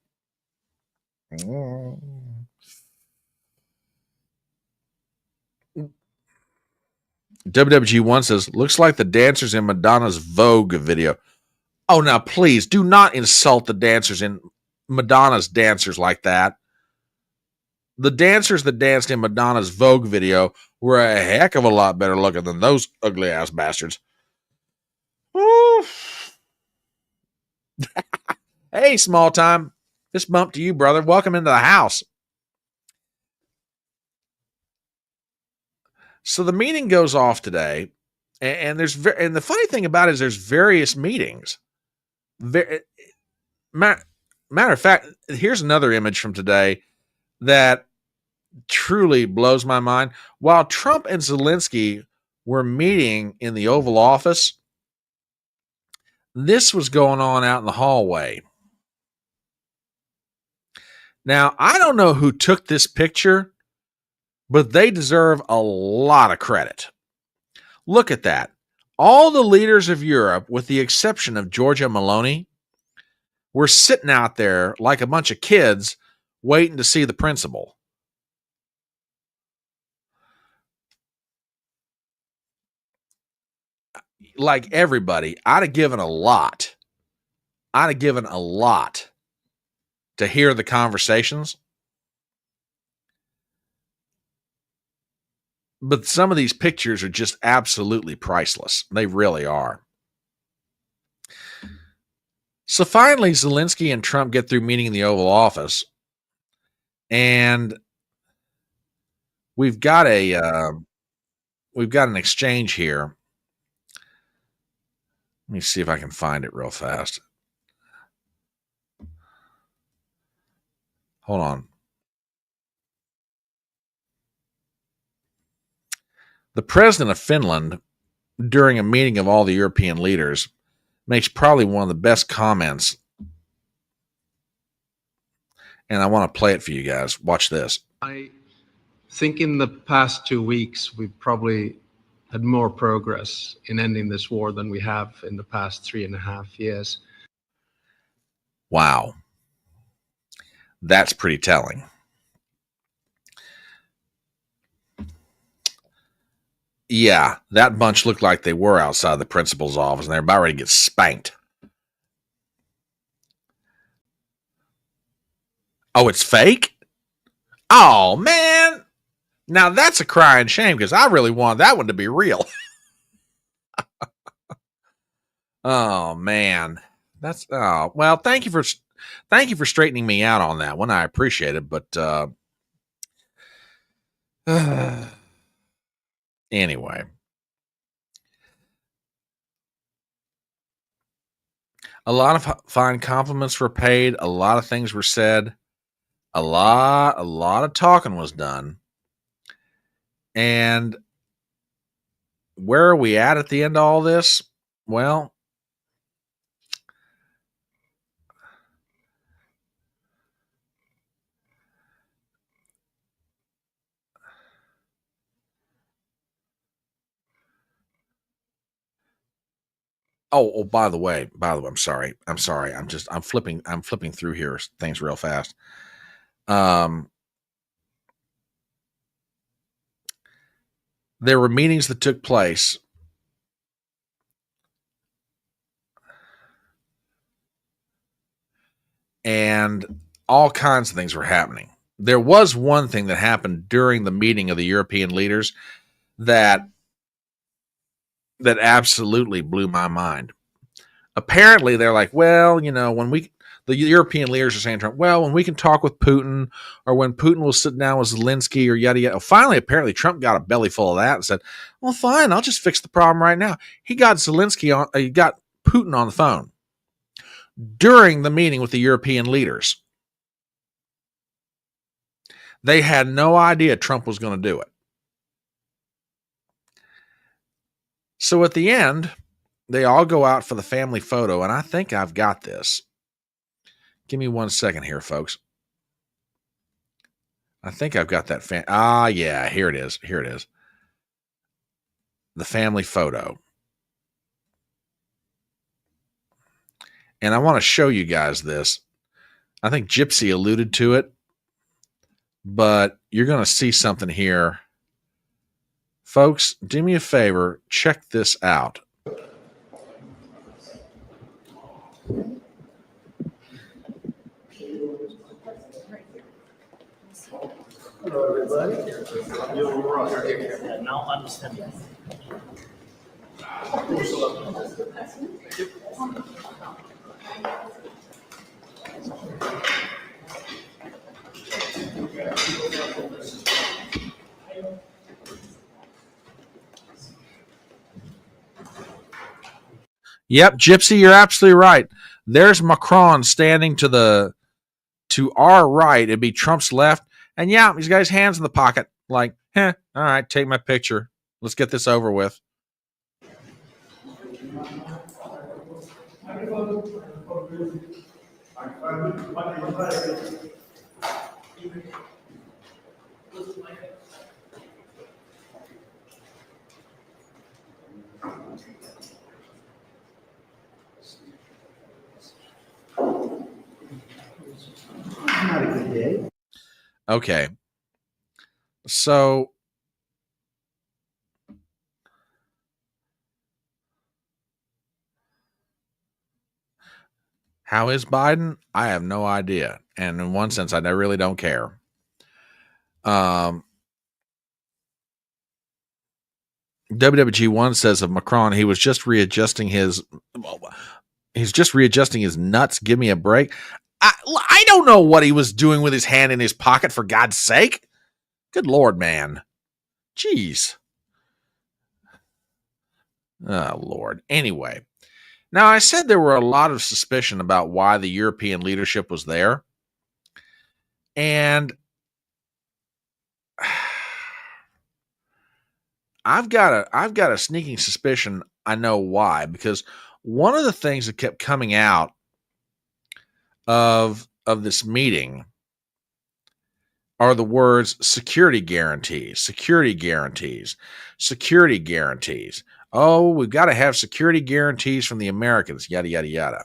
WWG1 says, looks like the dancers in Madonna's Vogue video. Oh, now, please, do not insult the dancers in Madonna's dancers like that. The dancers that danced in Madonna's Vogue video were a heck of a lot better looking than those ugly-ass bastards. Hey, small time. Fist bump to you, brother. Welcome into the house. So the meeting goes off today, and the funny thing about it is there's various meetings. Matter of fact, here's another image from today that truly blows my mind. While Trump and Zelensky were meeting in the Oval Office, this was going on out in the hallway. Now, I don't know who took this picture, but they deserve a lot of credit. Look at that. All the leaders of Europe, with the exception of Giorgia Meloni, were sitting out there like a bunch of kids waiting to see the principal. like everybody, I'd have given a lot. I'd have given a lot to hear the conversations. But some of these pictures are just absolutely priceless. They really are. So finally, Zelensky and Trump get through meeting in the Oval Office, and we've got an exchange here. Let me see if I can find it real fast. Hold on. The president of Finland, during a meeting of all the European leaders, makes probably one of the best comments. And I want to play it for you guys. Watch this. I think in the past 2 weeks, we've probably had more progress in ending this war than we have in the past 3.5 years. Wow. That's pretty telling. Yeah, that bunch looked like they were outside the principal's office, and they're about ready to get spanked. Oh, it's fake? Oh, man. Now that's a crying shame, because I really want that one to be real. Oh, man. Well, thank you for straightening me out on that one. I appreciate it, but anyway. A lot of fine compliments were paid. A lot of things were said. A lot of talking was done. And where are we at the end of all this? Well, by the way, I'm sorry. I'm flipping through here things real fast. There were meetings that took place. And all kinds of things were happening. There was one thing that happened during the meeting of the European leaders that absolutely blew my mind. Apparently, they're like, well, the European leaders are saying, Trump, well, when we can talk with Putin, or when Putin will sit down with Zelensky, or yada yada. Finally, apparently, Trump got a belly full of that and said, well, fine, I'll just fix the problem right now. He got he got Putin on the phone during the meeting with the European leaders. They had no idea Trump was going to do it. So at the end, they all go out for the family photo, and I think I've got this. Give me 1 second here, folks. I think I've got that. Yeah, here it is. Here it is. The family photo. And I want to show you guys this. I think Gypsy alluded to it, but you're going to see something here. Folks, do me a favor. Check this out. Hello, everybody. You're right. Now understand. Yep, Gypsy, you're absolutely right. There's Macron standing to our right. It'd be Trump's left. And yeah, he's got his hands in the pocket. Like, all right, take my picture. Let's get this over with. Not a good day. Okay. So How is Biden? I have no idea. And in one sense, I really don't care. WWG1 says of Macron, he's just readjusting his nuts. Give me a break. I don't know what he was doing with his hand in his pocket, for God's sake. Good Lord, man. Jeez. Oh, Lord. Anyway. Now, I said there were a lot of suspicion about why the European leadership was there. And I've got a sneaking suspicion I know why, because one of the things that kept coming out of this meeting are the words security guarantees, security guarantees, security guarantees. Oh, we've got to have security guarantees from the Americans, yada, yada, yada.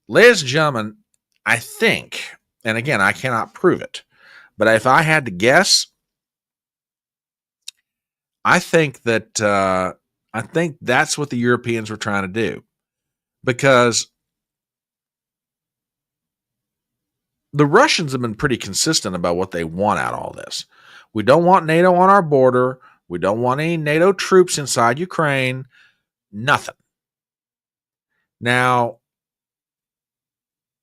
Ladies and gentlemen, I think, and again, I cannot prove it, but if I had to guess, I think that's what the Europeans were trying to do, because the Russians have been pretty consistent about what they want out of all this. We don't want NATO on our border. We don't want any NATO troops inside Ukraine. Nothing. Now,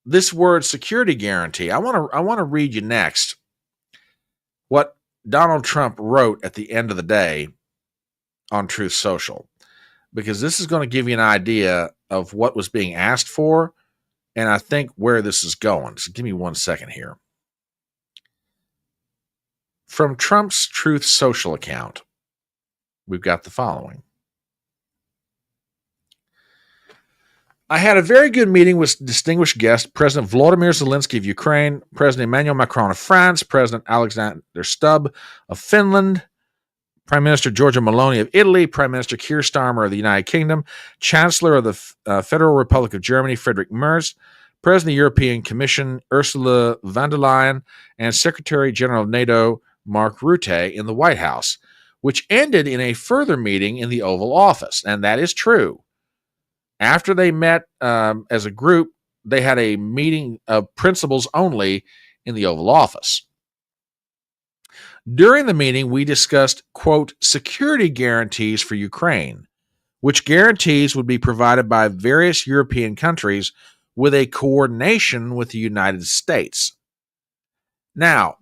this word security guarantee, I want to read you next what Donald Trump wrote at the end of the day on Truth Social, because this is going to give you an idea of what was being asked for, and I think where this is going. So give me 1 second here. From Trump's Truth Social account, we've got the following. I had a very good meeting with distinguished guests, President Volodymyr Zelensky of Ukraine, President Emmanuel Macron of France, President Alexander Stubb of Finland, Prime Minister Giorgia Meloni of Italy, Prime Minister Keir Starmer of the United Kingdom, Chancellor of the Federal Republic of Germany, Friedrich Merz, President of the European Commission, Ursula von der Leyen, and Secretary General of NATO, Mark Rutte, in the White House, which ended in a further meeting in the Oval Office. And that is true. After they met as a group, they had a meeting of principals only in the Oval Office. During the meeting, we discussed, quote, security guarantees for Ukraine, which guarantees would be provided by various European countries with a coordination with the United States. Now,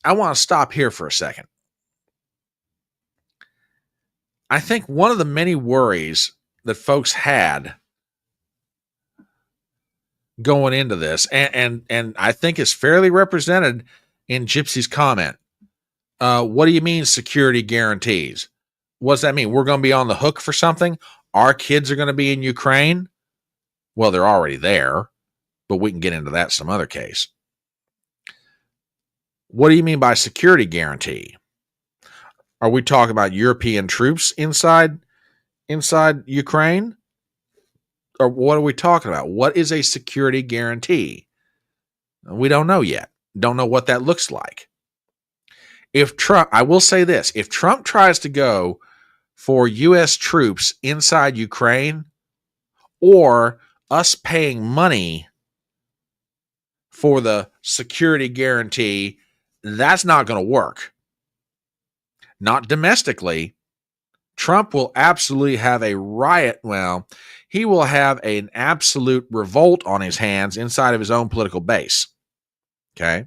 I want to stop here for a second. I think one of the many worries that folks had going into this, and I think is fairly represented in Gypsy's comment. What do you mean security guarantees? What does that mean? We're going to be on the hook for something? Our kids are going to be in Ukraine? Well, they're already there, but we can get into that some other case. What do you mean by security guarantee? Are we talking about European troops inside Ukraine? Or what are we talking about? What is a security guarantee? We don't know yet. Don't know what that looks like. If Trump, I will say this, if Trump tries to go for U.S. troops inside Ukraine, or us paying money for the security guarantee, that's not going to work. Not domestically. Trump will absolutely have a riot. Well, he will have an absolute revolt on his hands inside of his own political base. Okay?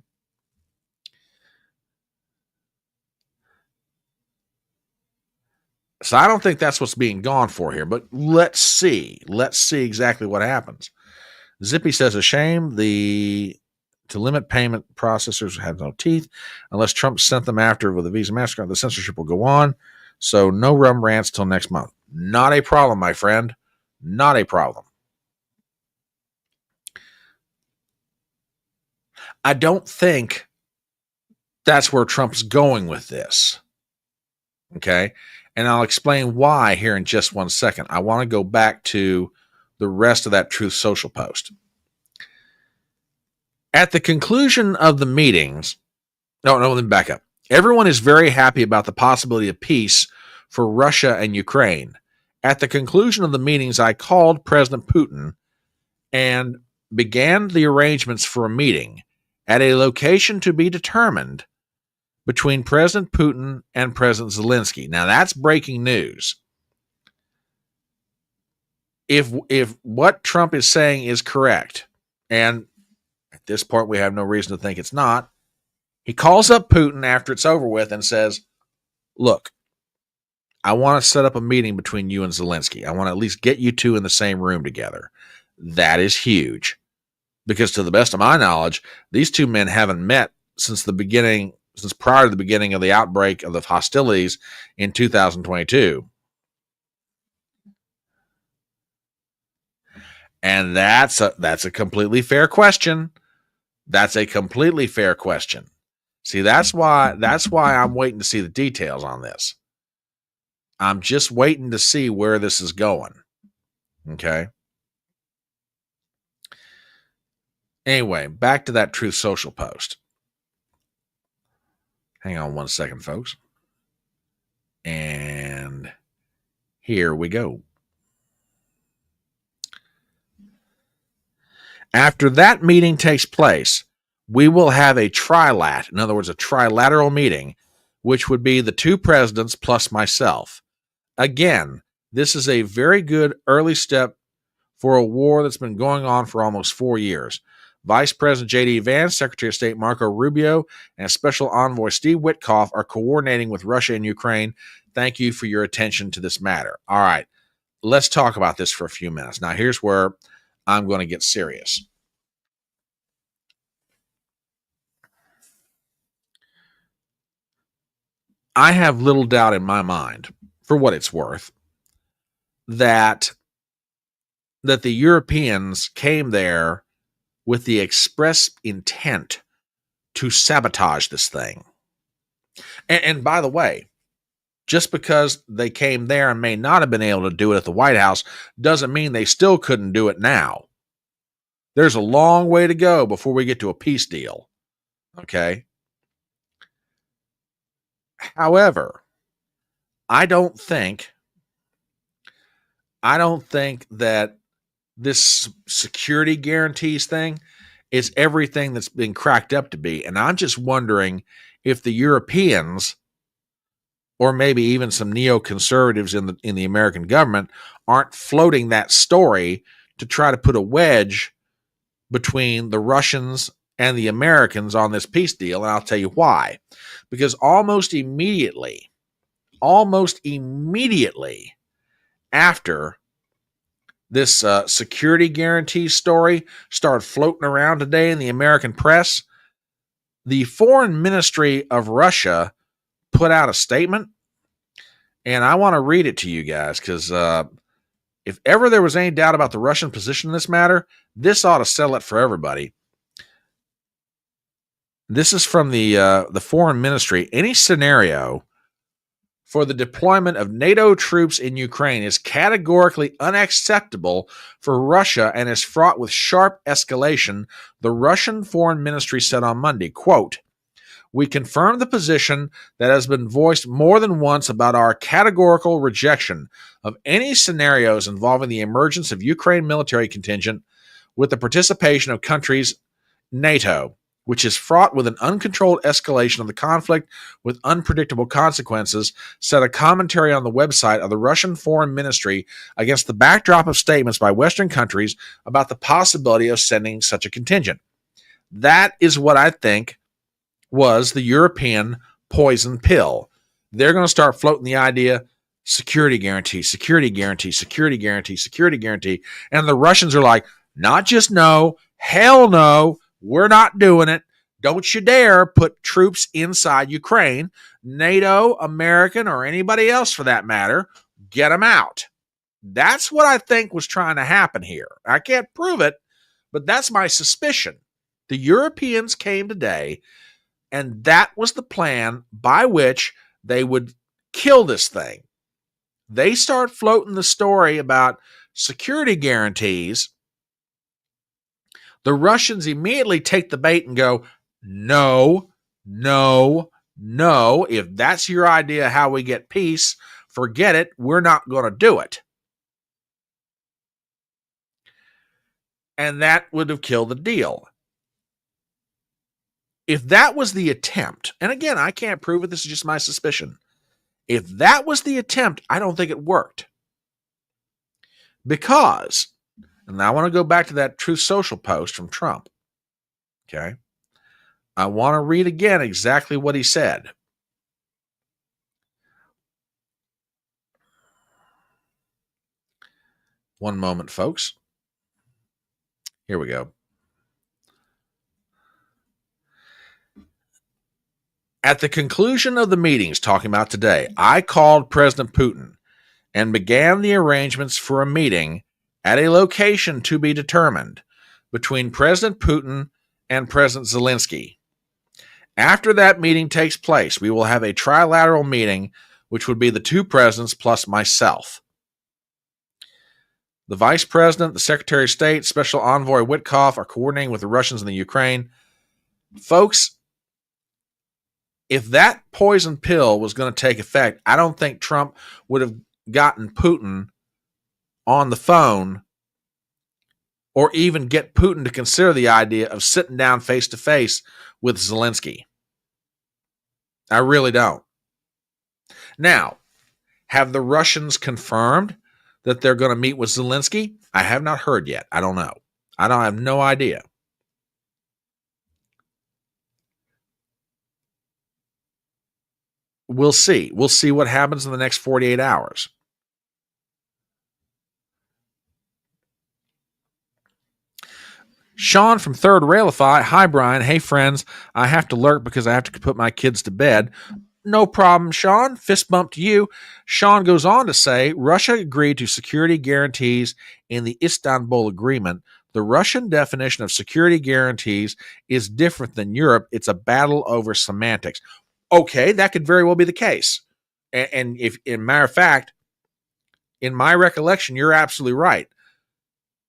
So I don't think that's what's being gone for here, but let's see. Let's see exactly what happens. Zippy says, a shame to limit payment processors have no teeth. Unless Trump sent them after with a Visa MasterCard, the censorship will go on. So no rum rants till next month. Not a problem, my friend. Not a problem. I don't think that's where Trump's going with this. Okay? And I'll explain why here in just 1 second. I want to go back to the rest of that Truth Social post. At the conclusion of the meetings, let me back up. Everyone is very happy about the possibility of peace for Russia and Ukraine. At the conclusion of the meetings, I called President Putin and began the arrangements for a meeting at a location to be determined between President Putin and President Zelensky. Now, that's breaking news. If what Trump is saying is correct, and at this point we have no reason to think it's not, he calls up Putin after it's over with and says, look, I want to set up a meeting between you and Zelensky. I want to at least get you two in the same room together. That is huge. Because to the best of my knowledge, these two men haven't met since prior to the beginning of the outbreak of the hostilities in 2022. And that's a completely fair question. That's a completely fair question. See, that's why I'm waiting to see the details on this. I'm just waiting to see where this is going. Okay. Anyway, back to that Truth Social post. Hang on one second, folks. And here we go. After that meeting takes place, we will have a trilat, in other words, a trilateral meeting, which would be the two presidents plus myself. Again, this is a very good early step for a war that's been going on for almost 4 years. Vice President J.D. Vance, Secretary of State Marco Rubio, and Special Envoy Steve Witkoff are coordinating with Russia and Ukraine. Thank you for your attention to this matter. All right, let's talk about this for a few minutes. Now, here's where I'm going to get serious. I have little doubt in my mind, for what it's worth, that the Europeans came there with the express intent to sabotage this thing. And by the way, just because they came there and may not have been able to do it at the White House doesn't mean they still couldn't do it now. There's a long way to go before we get to a peace deal. Okay? However, I don't think that this security guarantees thing is everything that's been cracked up to be. And I'm just wondering if the Europeans, or maybe even some neoconservatives in the American government, aren't floating that story to try to put a wedge between the Russians and the Americans on this peace deal. And I'll tell you why. Because almost immediately after this security guarantee story started floating around today in the American press, the Foreign Ministry of Russia put out a statement, and I want to read it to you guys because if ever there was any doubt about the Russian position in this matter, this ought to settle it for everybody. This is from the Foreign Ministry. Any scenario for the deployment of NATO troops in Ukraine is categorically unacceptable for Russia and is fraught with sharp escalation, the Russian Foreign Ministry said on Monday. Quote, "We confirm the position that has been voiced more than once about our categorical rejection of any scenarios involving the emergence of Ukraine military contingent with the participation of countries NATO, which is fraught with an uncontrolled escalation of the conflict with unpredictable consequences," said a commentary on the website of the Russian Foreign Ministry against the backdrop of statements by Western countries about the possibility of sending such a contingent. That is what I think was the European poison pill. They're going to start floating the idea, security guarantee, security guarantee, security guarantee, security guarantee. And the Russians are like, not just no, hell no, we're not doing it. Don't you dare put troops inside Ukraine. NATO, American, or anybody else for that matter, get them out. That's what I think was trying to happen here. I can't prove it, but that's my suspicion. The Europeans came today, and that was the plan by which they would kill this thing. They start floating the story about security guarantees. The Russians immediately take the bait and go, no, no, no. If that's your idea how we get peace, forget it. We're not going to do it. and that would have killed the deal. If that was the attempt, and again, I can't prove it, this is just my suspicion. If that was the attempt, I don't think it worked. Because, and I want to go back to that Truth Social post from Trump. Okay. I want to read again exactly what he said. One moment, folks. Here we go. At the conclusion of the meetings talking about today, I called President Putin and began the arrangements for a meeting at a location to be determined between President Putin and President Zelensky. After that meeting takes place, we will have a trilateral meeting, which would be the two presidents plus myself. The Vice President, the Secretary of State, Special Envoy Witkoff are coordinating with the Russians in the Ukraine. Folks, if that poison pill was going to take effect, I don't think Trump would have gotten Putin on the phone or even get Putin to consider the idea of sitting down face to face with Zelensky. I really don't. Now, have the Russians confirmed that they're going to meet with Zelensky? I have not heard yet. I don't know. I have no idea. We'll see. We'll see what happens in the next 48 hours. Sean from Third Railify. Hi, Brian. Hey, friends. I have to lurk because I have to put my kids to bed. No problem, Sean. Fist bump to you. Sean goes on to say, Russia agreed to security guarantees in the Istanbul Agreement. The Russian definition of security guarantees is different than Europe. It's a battle over semantics. Okay, that could very well be the case. And if, in matter of fact, in my recollection, you're absolutely right.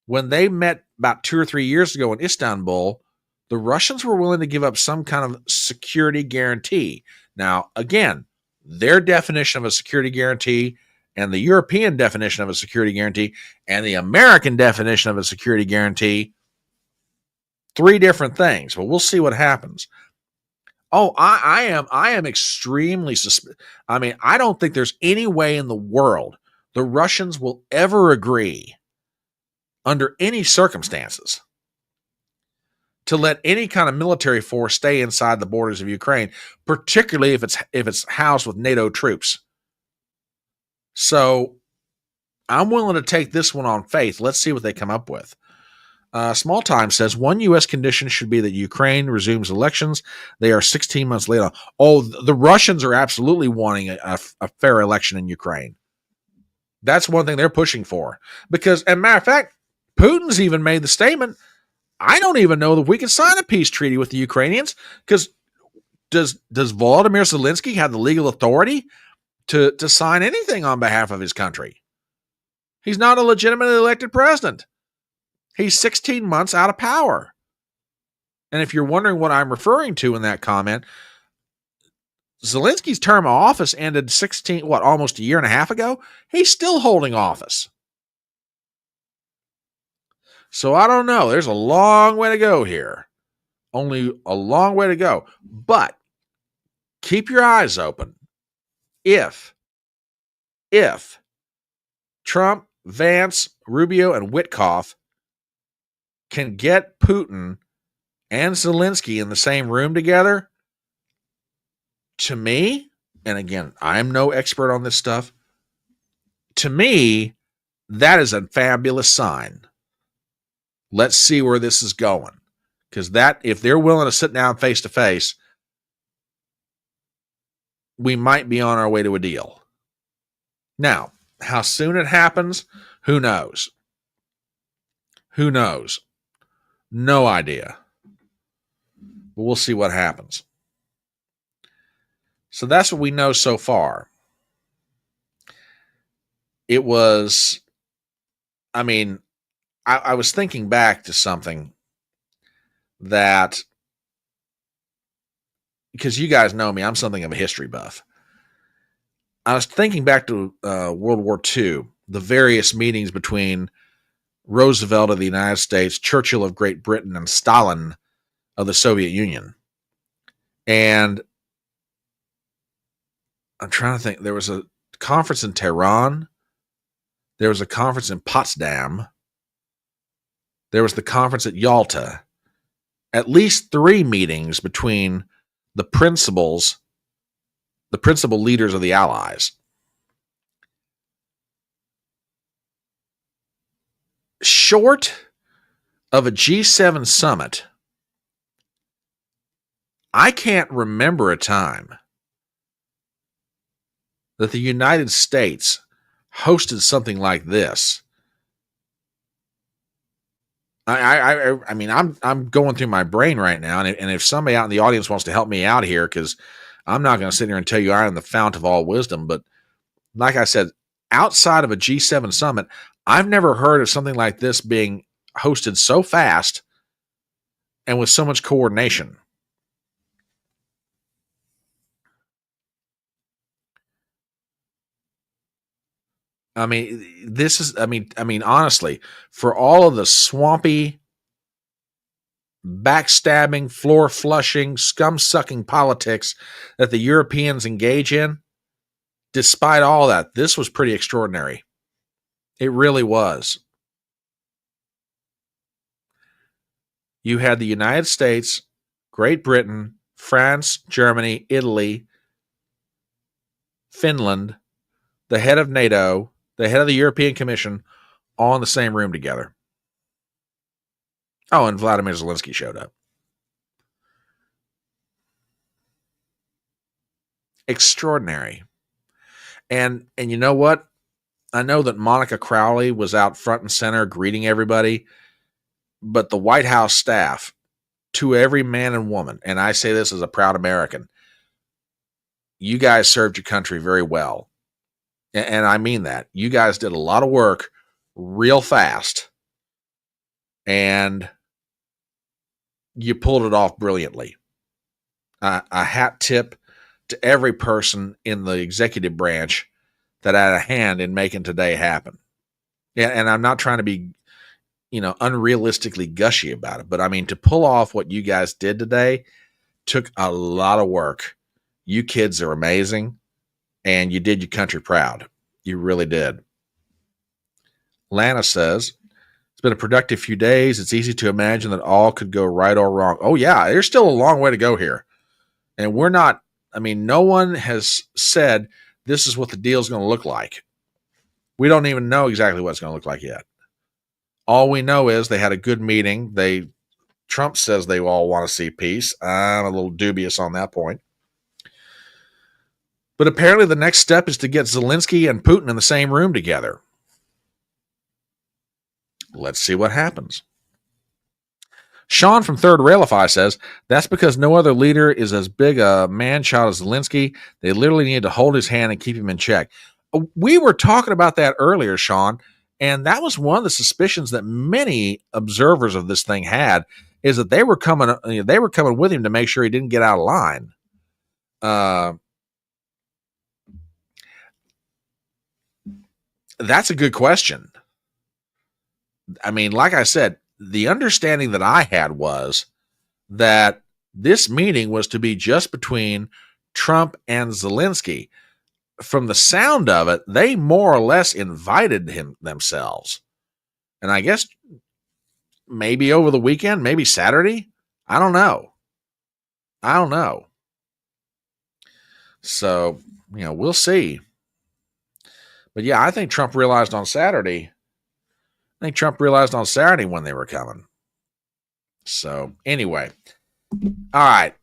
When they met about 2 or 3 years ago in Istanbul, the Russians were willing to give up some kind of security guarantee. Now, again, their definition of a security guarantee and the European definition of a security guarantee and the American definition of a security guarantee, 3 different things. But we'll see what happens. Oh, I am extremely suspicious. I mean, I don't think there's any way in the world the Russians will ever agree under any circumstances to let any kind of military force stay inside the borders of Ukraine, particularly if it's housed with NATO troops. So I'm willing to take this one on faith. Let's see what they come up with. Small Time says, one U.S. condition should be that Ukraine resumes elections. They are 16 months late. Oh, the Russians are absolutely wanting a fair election in Ukraine. That's one thing they're pushing for. Because, as a matter of fact, Putin's even made the statement, I don't even know that we can sign a peace treaty with the Ukrainians, because does Volodymyr Zelensky have the legal authority to sign anything on behalf of his country? He's not a legitimately elected president. He's 16 months out of power. And if you're wondering what I'm referring to in that comment, Zelensky's term of office ended almost a year and a half ago. He's still holding office. So I don't know. There's a long way to go here. Only a long way to go. But keep your eyes open. If Trump, Vance, Rubio, and Witkoff can get Putin and Zelensky in the same room together, to me, and again, I'm no expert on this stuff, to me, that is a fabulous sign. Let's see where this is going. Because if they're willing to sit down face to face, we might be on our way to a deal. Now, how soon it happens, who knows? Who knows? No idea. But we'll see what happens. So that's what we know so far. It was, I mean, I was thinking back to something that, because you guys know me, I'm something of a history buff. I was thinking back to World War II, the various meetings between Roosevelt of the United States, Churchill of Great Britain, and Stalin of the Soviet Union. And I'm trying to think. There was a conference in Tehran. There was a conference in Potsdam. There was the conference at Yalta. At least 3 meetings between the principal leaders of the Allies. Short of a G7 summit, I can't remember a time that the United States hosted something like this. I mean, I'm going through my brain right now, and if somebody out in the audience wants to help me out here, because I'm not going to sit here and tell you I am the fount of all wisdom, but like I said, outside of a G7 summit, I've never heard of something like this being hosted so fast and with so much coordination. I mean, this is, I mean, honestly, for all of the swampy, backstabbing, floor flushing, scum sucking politics that the Europeans engage in, despite all that, this was pretty extraordinary. It really was. You had the United States, Great Britain, France, Germany, Italy, Finland, the head of NATO, the head of the European Commission, all in the same room together. Oh, and Vladimir Zelensky showed up. Extraordinary. And you know what? I know that Monica Crowley was out front and center greeting everybody, but the White House staff, to every man and woman, and I say this as a proud American, you guys served your country very well. And I mean that. You guys did a lot of work real fast, and you pulled it off brilliantly. A hat tip to every person in the executive branch that had a hand in making today happen. Yeah, and I'm not trying to be, unrealistically gushy about it, but I mean, to pull off what you guys did today took a lot of work. You kids are amazing, and you did your country proud. You really did. Lana says, it's been a productive few days. It's easy to imagine that all could go right or wrong. Oh, yeah, there's still a long way to go here. And we're not, no one has said this is what the deal is going to look like. We don't even know exactly what it's going to look like yet. All we know is they had a good meeting. Trump says they all want to see peace. I'm a little dubious on that point. But apparently the next step is to get Zelensky and Putin in the same room together. Let's see what happens. Sean from Third Railify says, that's because no other leader is as big a man-child as Zelensky. They literally need to hold his hand and keep him in check. We were talking about that earlier, Sean, and that was one of the suspicions that many observers of this thing had, is that they were coming with him to make sure he didn't get out of line. That's a good question. Like I said, the understanding that I had was that this meeting was to be just between Trump and Zelensky. From the sound of it, they more or less invited him themselves. And I guess maybe over the weekend, maybe Saturday. I don't know. So, we'll see. But yeah, I think Trump realized on Saturday when they were coming. So anyway, all right.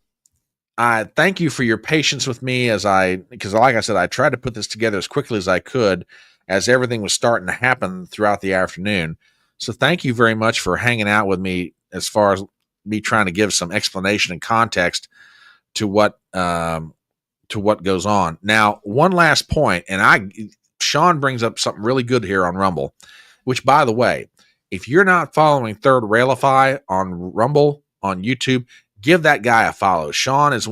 I thank you for your patience with me because like I said, I tried to put this together as quickly as I could as everything was starting to happen throughout the afternoon. So thank you very much for hanging out with me as far as me trying to give some explanation and context to what goes on. Now, one last point, and Sean brings up something really good here on Rumble, which, by the way, if you're not following Third Railify on Rumble, on YouTube, give that guy a follow. Sean is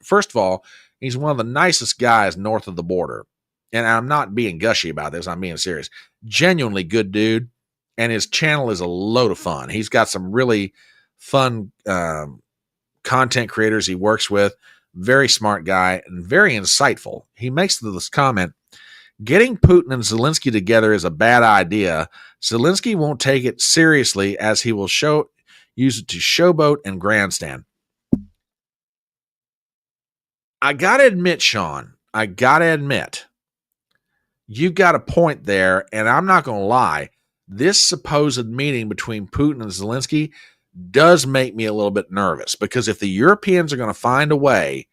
first of all, he's one of the nicest guys north of the border. And I'm not being gushy about this. I'm being serious. Genuinely good dude. and his channel is a load of fun. He's got some really fun content creators he works with. Very smart guy and very insightful. He makes this comment: getting Putin and Zelensky together is a bad idea. Zelensky won't take it seriously as he will use it to showboat and grandstand. I got to admit, Sean, you've got a point there, and I'm not going to lie. This supposed meeting between Putin and Zelensky does make me a little bit nervous, because if the Europeans are going to find a way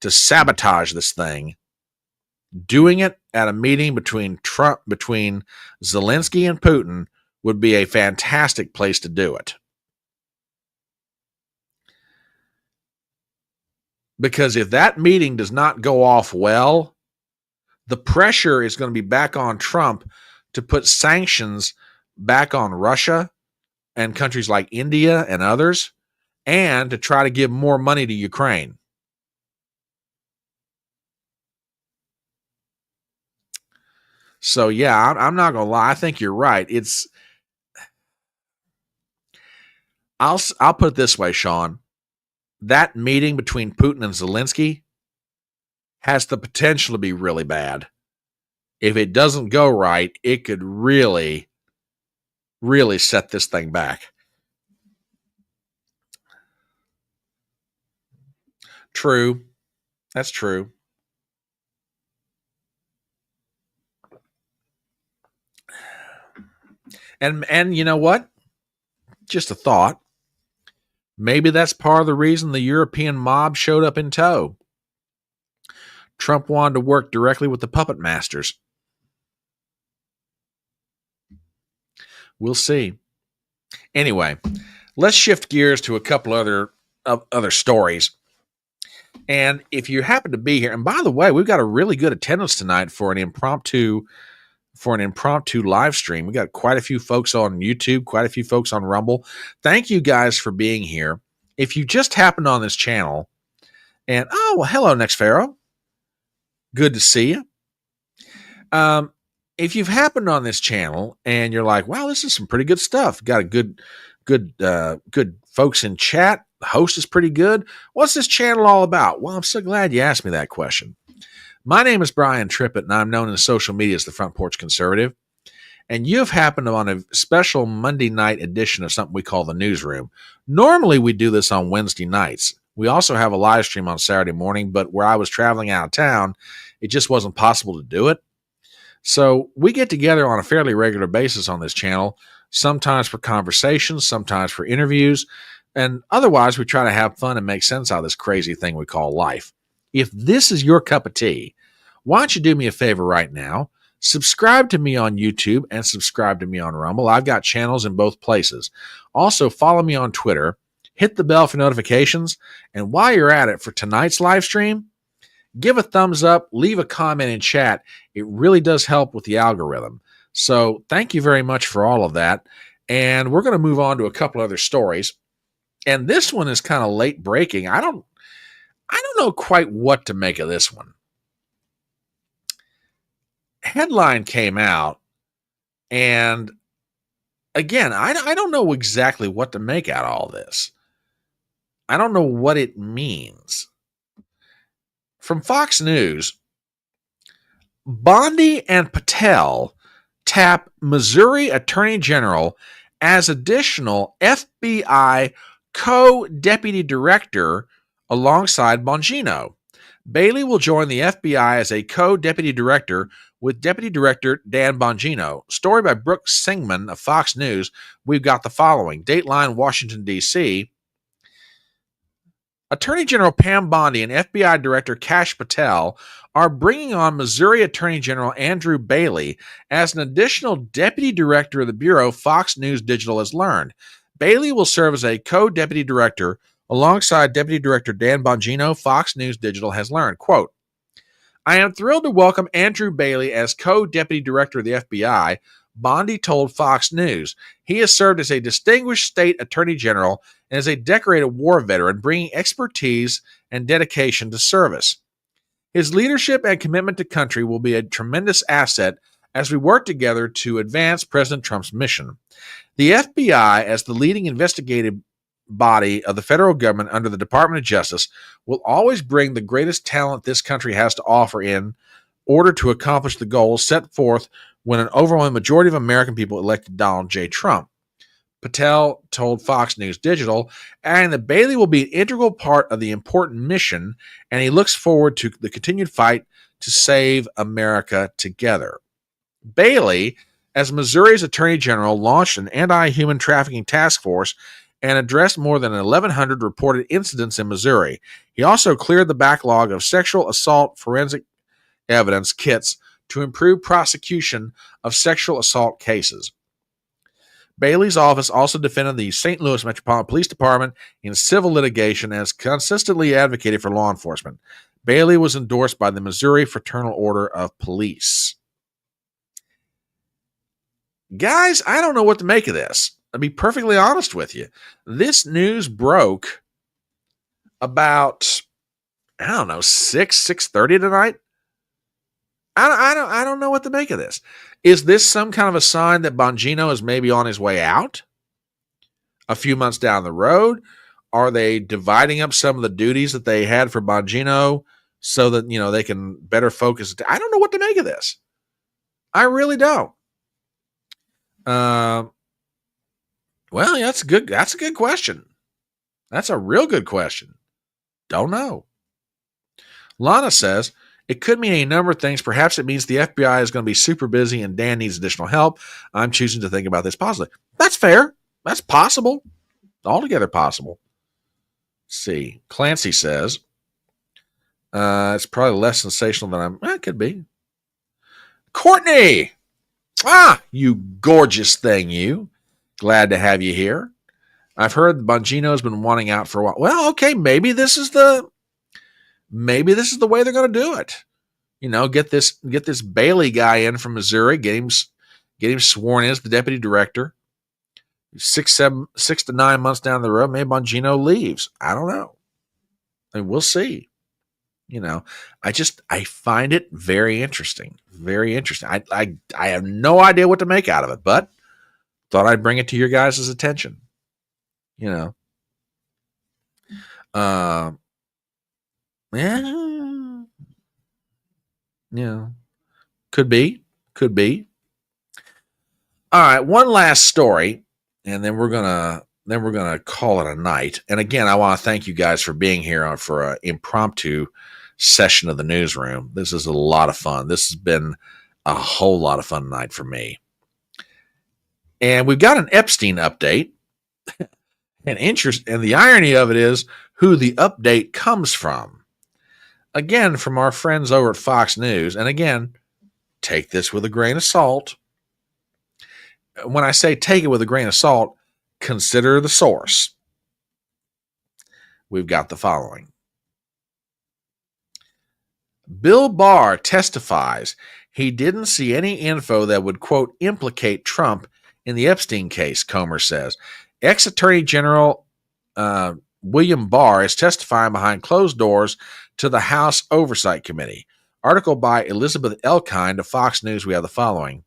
to sabotage this thing, doing it at a meeting between Zelensky and Putin would be a fantastic place to do it. Because if that meeting does not go off well, the pressure is going to be back on Trump to put sanctions back on Russia and countries like India and others, and to try to give more money to Ukraine. So yeah, I'm not going to lie. I think you're right. I'll put it this way, Sean. That meeting between Putin and Zelensky has the potential to be really bad. If it doesn't go right, it could really, really set this thing back. True. That's true. And you know what? Just a thought. Maybe that's part of the reason the European mob showed up in tow. Trump wanted to work directly with the puppet masters. We'll see. Anyway, let's shift gears to a couple other stories. And if you happen to be here, and by the way, we've got a really good attendance tonight for an impromptu live stream. We got quite a few folks on YouTube, quite a few folks on Rumble. Thank you guys for being here. If you just happened on this channel, and hello, Next Pharaoh. Good to see you. If you've happened on this channel and you're like, wow, this is some pretty good stuff. Got a good folks in chat. The host is pretty good. What's this channel all about? Well, I'm so glad you asked me that question. My name is Brian Trippett, and I'm known in social media as the Front Porch Conservative. And you've happened on a special Monday night edition of something we call the Newsroom. Normally, we do this on Wednesday nights. We also have a live stream on Saturday morning, but where I was traveling out of town, it just wasn't possible to do it. So we get together on a fairly regular basis on this channel, sometimes for conversations, sometimes for interviews, and otherwise we try to have fun and make sense out of this crazy thing we call life. If this is your cup of tea, why don't you do me a favor right now? Subscribe to me on YouTube and subscribe to me on Rumble. I've got channels in both places. Also, follow me on Twitter. Hit the bell for notifications. And while you're at it, for tonight's live stream, give a thumbs up, leave a comment in chat. It really does help with the algorithm. So thank you very much for all of that. And we're going to move on to a couple other stories. And this one is kind of late breaking. I don't know quite what to make of this one. Headline came out, and again, I don't know exactly what to make out of all this. I don't know what it means. From Fox News, Bondi and Patel tap Missouri Attorney General as additional FBI co-deputy director alongside Bongino. Bailey will join the FBI as a co-deputy director with Deputy Director Dan Bongino. Story by Brooke Singman of Fox News. We've got the following. Dateline, Washington, D.C. Attorney General Pam Bondi and FBI Director Kash Patel are bringing on Missouri Attorney General Andrew Bailey as an additional deputy director of the Bureau, Fox News Digital has learned. Bailey will serve as a co-deputy director alongside Deputy Director Dan Bongino, Fox News Digital has learned. Quote, I am thrilled to welcome Andrew Bailey as co-deputy director of the FBI, Bondi told Fox News. He has served as a distinguished state attorney general and is a decorated war veteran, bringing expertise and dedication to service. His leadership and commitment to country will be a tremendous asset as we work together to advance President Trump's mission. The FBI, as the leading investigative body of the federal government under the Department of Justice, will always bring the greatest talent this country has to offer in order to accomplish the goals set forth when an overwhelming majority of American people elected Donald J. Trump. Patel told Fox News Digital, adding that Bailey will be an integral part of the important mission, and he looks forward to the continued fight to save America together. Bailey, as Missouri's Attorney General, launched an anti-human trafficking task force and addressed more than 1,100 reported incidents in Missouri. He also cleared the backlog of sexual assault forensic evidence kits to improve prosecution of sexual assault cases. Bailey's office also defended the St. Louis Metropolitan Police Department in civil litigation and has consistently advocated for law enforcement. Bailey was endorsed by the Missouri Fraternal Order of Police. Guys, I don't know what to make of this. I'll be perfectly honest with you. This news broke about, 6:30 tonight. I don't know what to make of this. Is this some kind of a sign that Bongino is maybe on his way out a few months down the road? Are they dividing up some of the duties that they had for Bongino so that, they can better focus? I don't know what to make of this. I really don't. Well, yeah, that's a good question. That's a real good question. Don't know. Lana says, it could mean a number of things. Perhaps it means the FBI is going to be super busy and Dan needs additional help. I'm choosing to think about this positively. That's fair. That's possible. Altogether possible. Let's see. Clancy says, it's probably less sensational than it could be. Courtney! You gorgeous thing, you. Glad to have you here. I've heard Bongino's been wanting out for a while. Well, okay, maybe this is the way they're going to do it. Get this Bailey guy in from Missouri, get him sworn in as the deputy director. 6 to 9 months down the road, maybe Bongino leaves. I don't know. We'll see. I find it very interesting. Very interesting. I have no idea what to make out of it, but thought I'd bring it to your guys' attention. Yeah. Could be. All right, one last story, and then we're gonna call it a night. And again, I want to thank you guys for being here for an impromptu session of the newsroom. This is a lot of fun. This has been a whole lot of fun tonight for me. And we've got an Epstein update. And the irony of it is who the update comes from. Again, from our friends over at Fox News. And again, take this with a grain of salt. When I say take it with a grain of salt, consider the source. We've got the following. Bill Barr testifies he didn't see any info that would, quote, implicate Trump in the Epstein case, Comer says. Ex-Attorney General William Barr is testifying behind closed doors to the House Oversight Committee. Article by Elizabeth Elkind of Fox News. We have the following.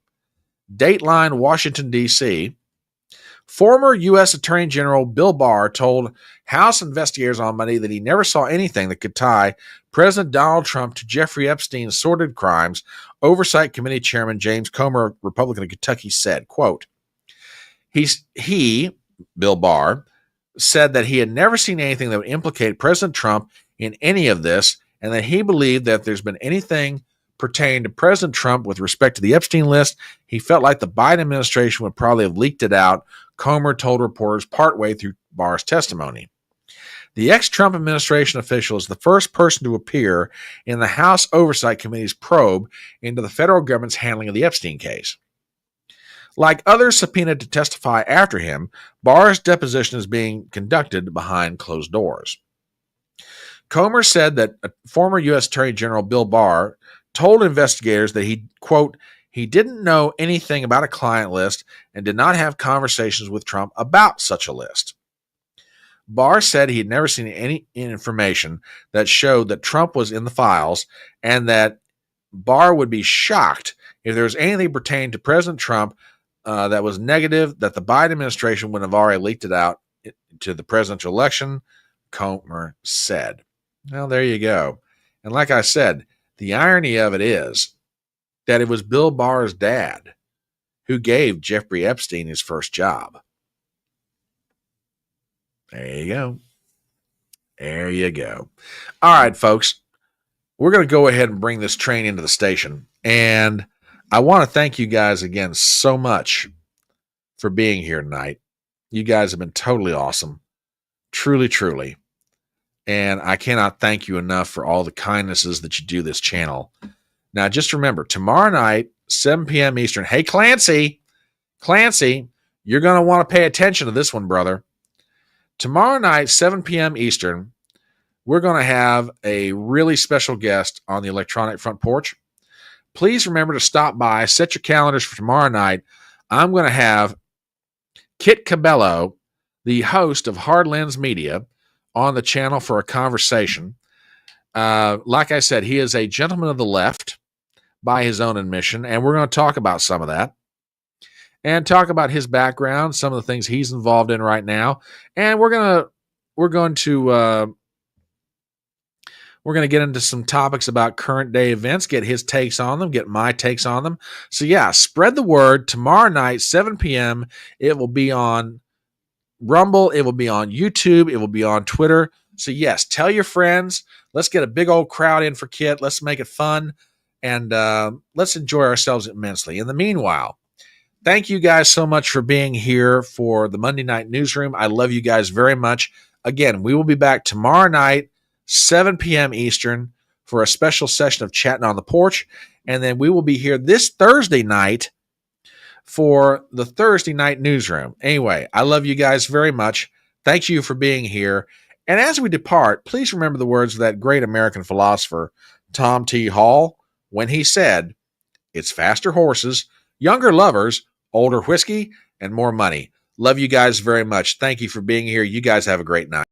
Dateline, Washington, D.C. Former U.S. Attorney General Bill Barr told House investigators on Monday that he never saw anything that could tie President Donald Trump to Jeffrey Epstein's sordid crimes. Oversight Committee Chairman James Comer, Republican of Kentucky, said, quote, Bill Barr, said that he had never seen anything that would implicate President Trump in any of this, and that he believed that if there's been anything pertaining to President Trump with respect to the Epstein list, he felt like the Biden administration would probably have leaked it out, Comer told reporters partway through Barr's testimony. The ex-Trump administration official is the first person to appear in the House Oversight Committee's probe into the federal government's handling of the Epstein case. Like others subpoenaed to testify after him, Barr's deposition is being conducted behind closed doors. Comer said that former U.S. Attorney General Bill Barr told investigators that he, quote, he didn't know anything about a client list and did not have conversations with Trump about such a list. Barr said he had never seen any information that showed that Trump was in the files and that Barr would be shocked if there was anything pertaining to President Trump that was negative that the Biden administration would have already leaked it out to the presidential election, Comer said. Well, there you go. And like I said, the irony of it is that it was Bill Barr's dad who gave Jeffrey Epstein his first job. There you go. There you go. All right, folks. We're going to go ahead and bring this train into the station. And I want to thank you guys again so much for being here tonight. You guys have been totally awesome. Truly, truly. And I cannot thank you enough for all the kindnesses that you do this channel. Now, just remember, tomorrow night, 7 p.m. Eastern. Hey, Clancy, you're going to want to pay attention to this one, brother. Tomorrow night, 7 p.m. Eastern, we're going to have a really special guest on the Electronic Front Porch. Please remember to stop by, set your calendars for tomorrow night. I'm going to have Kit Cabello, the host of Hard Lens Media, on the channel for a conversation. Like I said, he is a gentleman of the left by his own admission, and we're going to talk about some of that and talk about his background, some of the things he's involved in right now, and we're going to get into some topics about current day events, get his takes on them, get my takes on them. So yeah, spread the word. Tomorrow night, 7 p.m., it will be on Rumble, it will be on YouTube, it will be on Twitter. So yes, tell your friends. Let's get a big old crowd in for Kit. Let's make it fun, and let's enjoy ourselves immensely. In the meanwhile, thank you guys so much for being here for the Monday Night Newsroom. I love you guys very much. Again, we will be back tomorrow night, 7 p.m. Eastern, for a special session of Chatting on the Porch. And then we will be here this Thursday night for the Thursday Night Newsroom. Anyway, I love you guys very much. Thank you for being here. And as we depart, please remember the words of that great American philosopher, Tom T. Hall, when he said, "It's faster horses, younger lovers, older whiskey, and more money." Love you guys very much. Thank you for being here. You guys have a great night.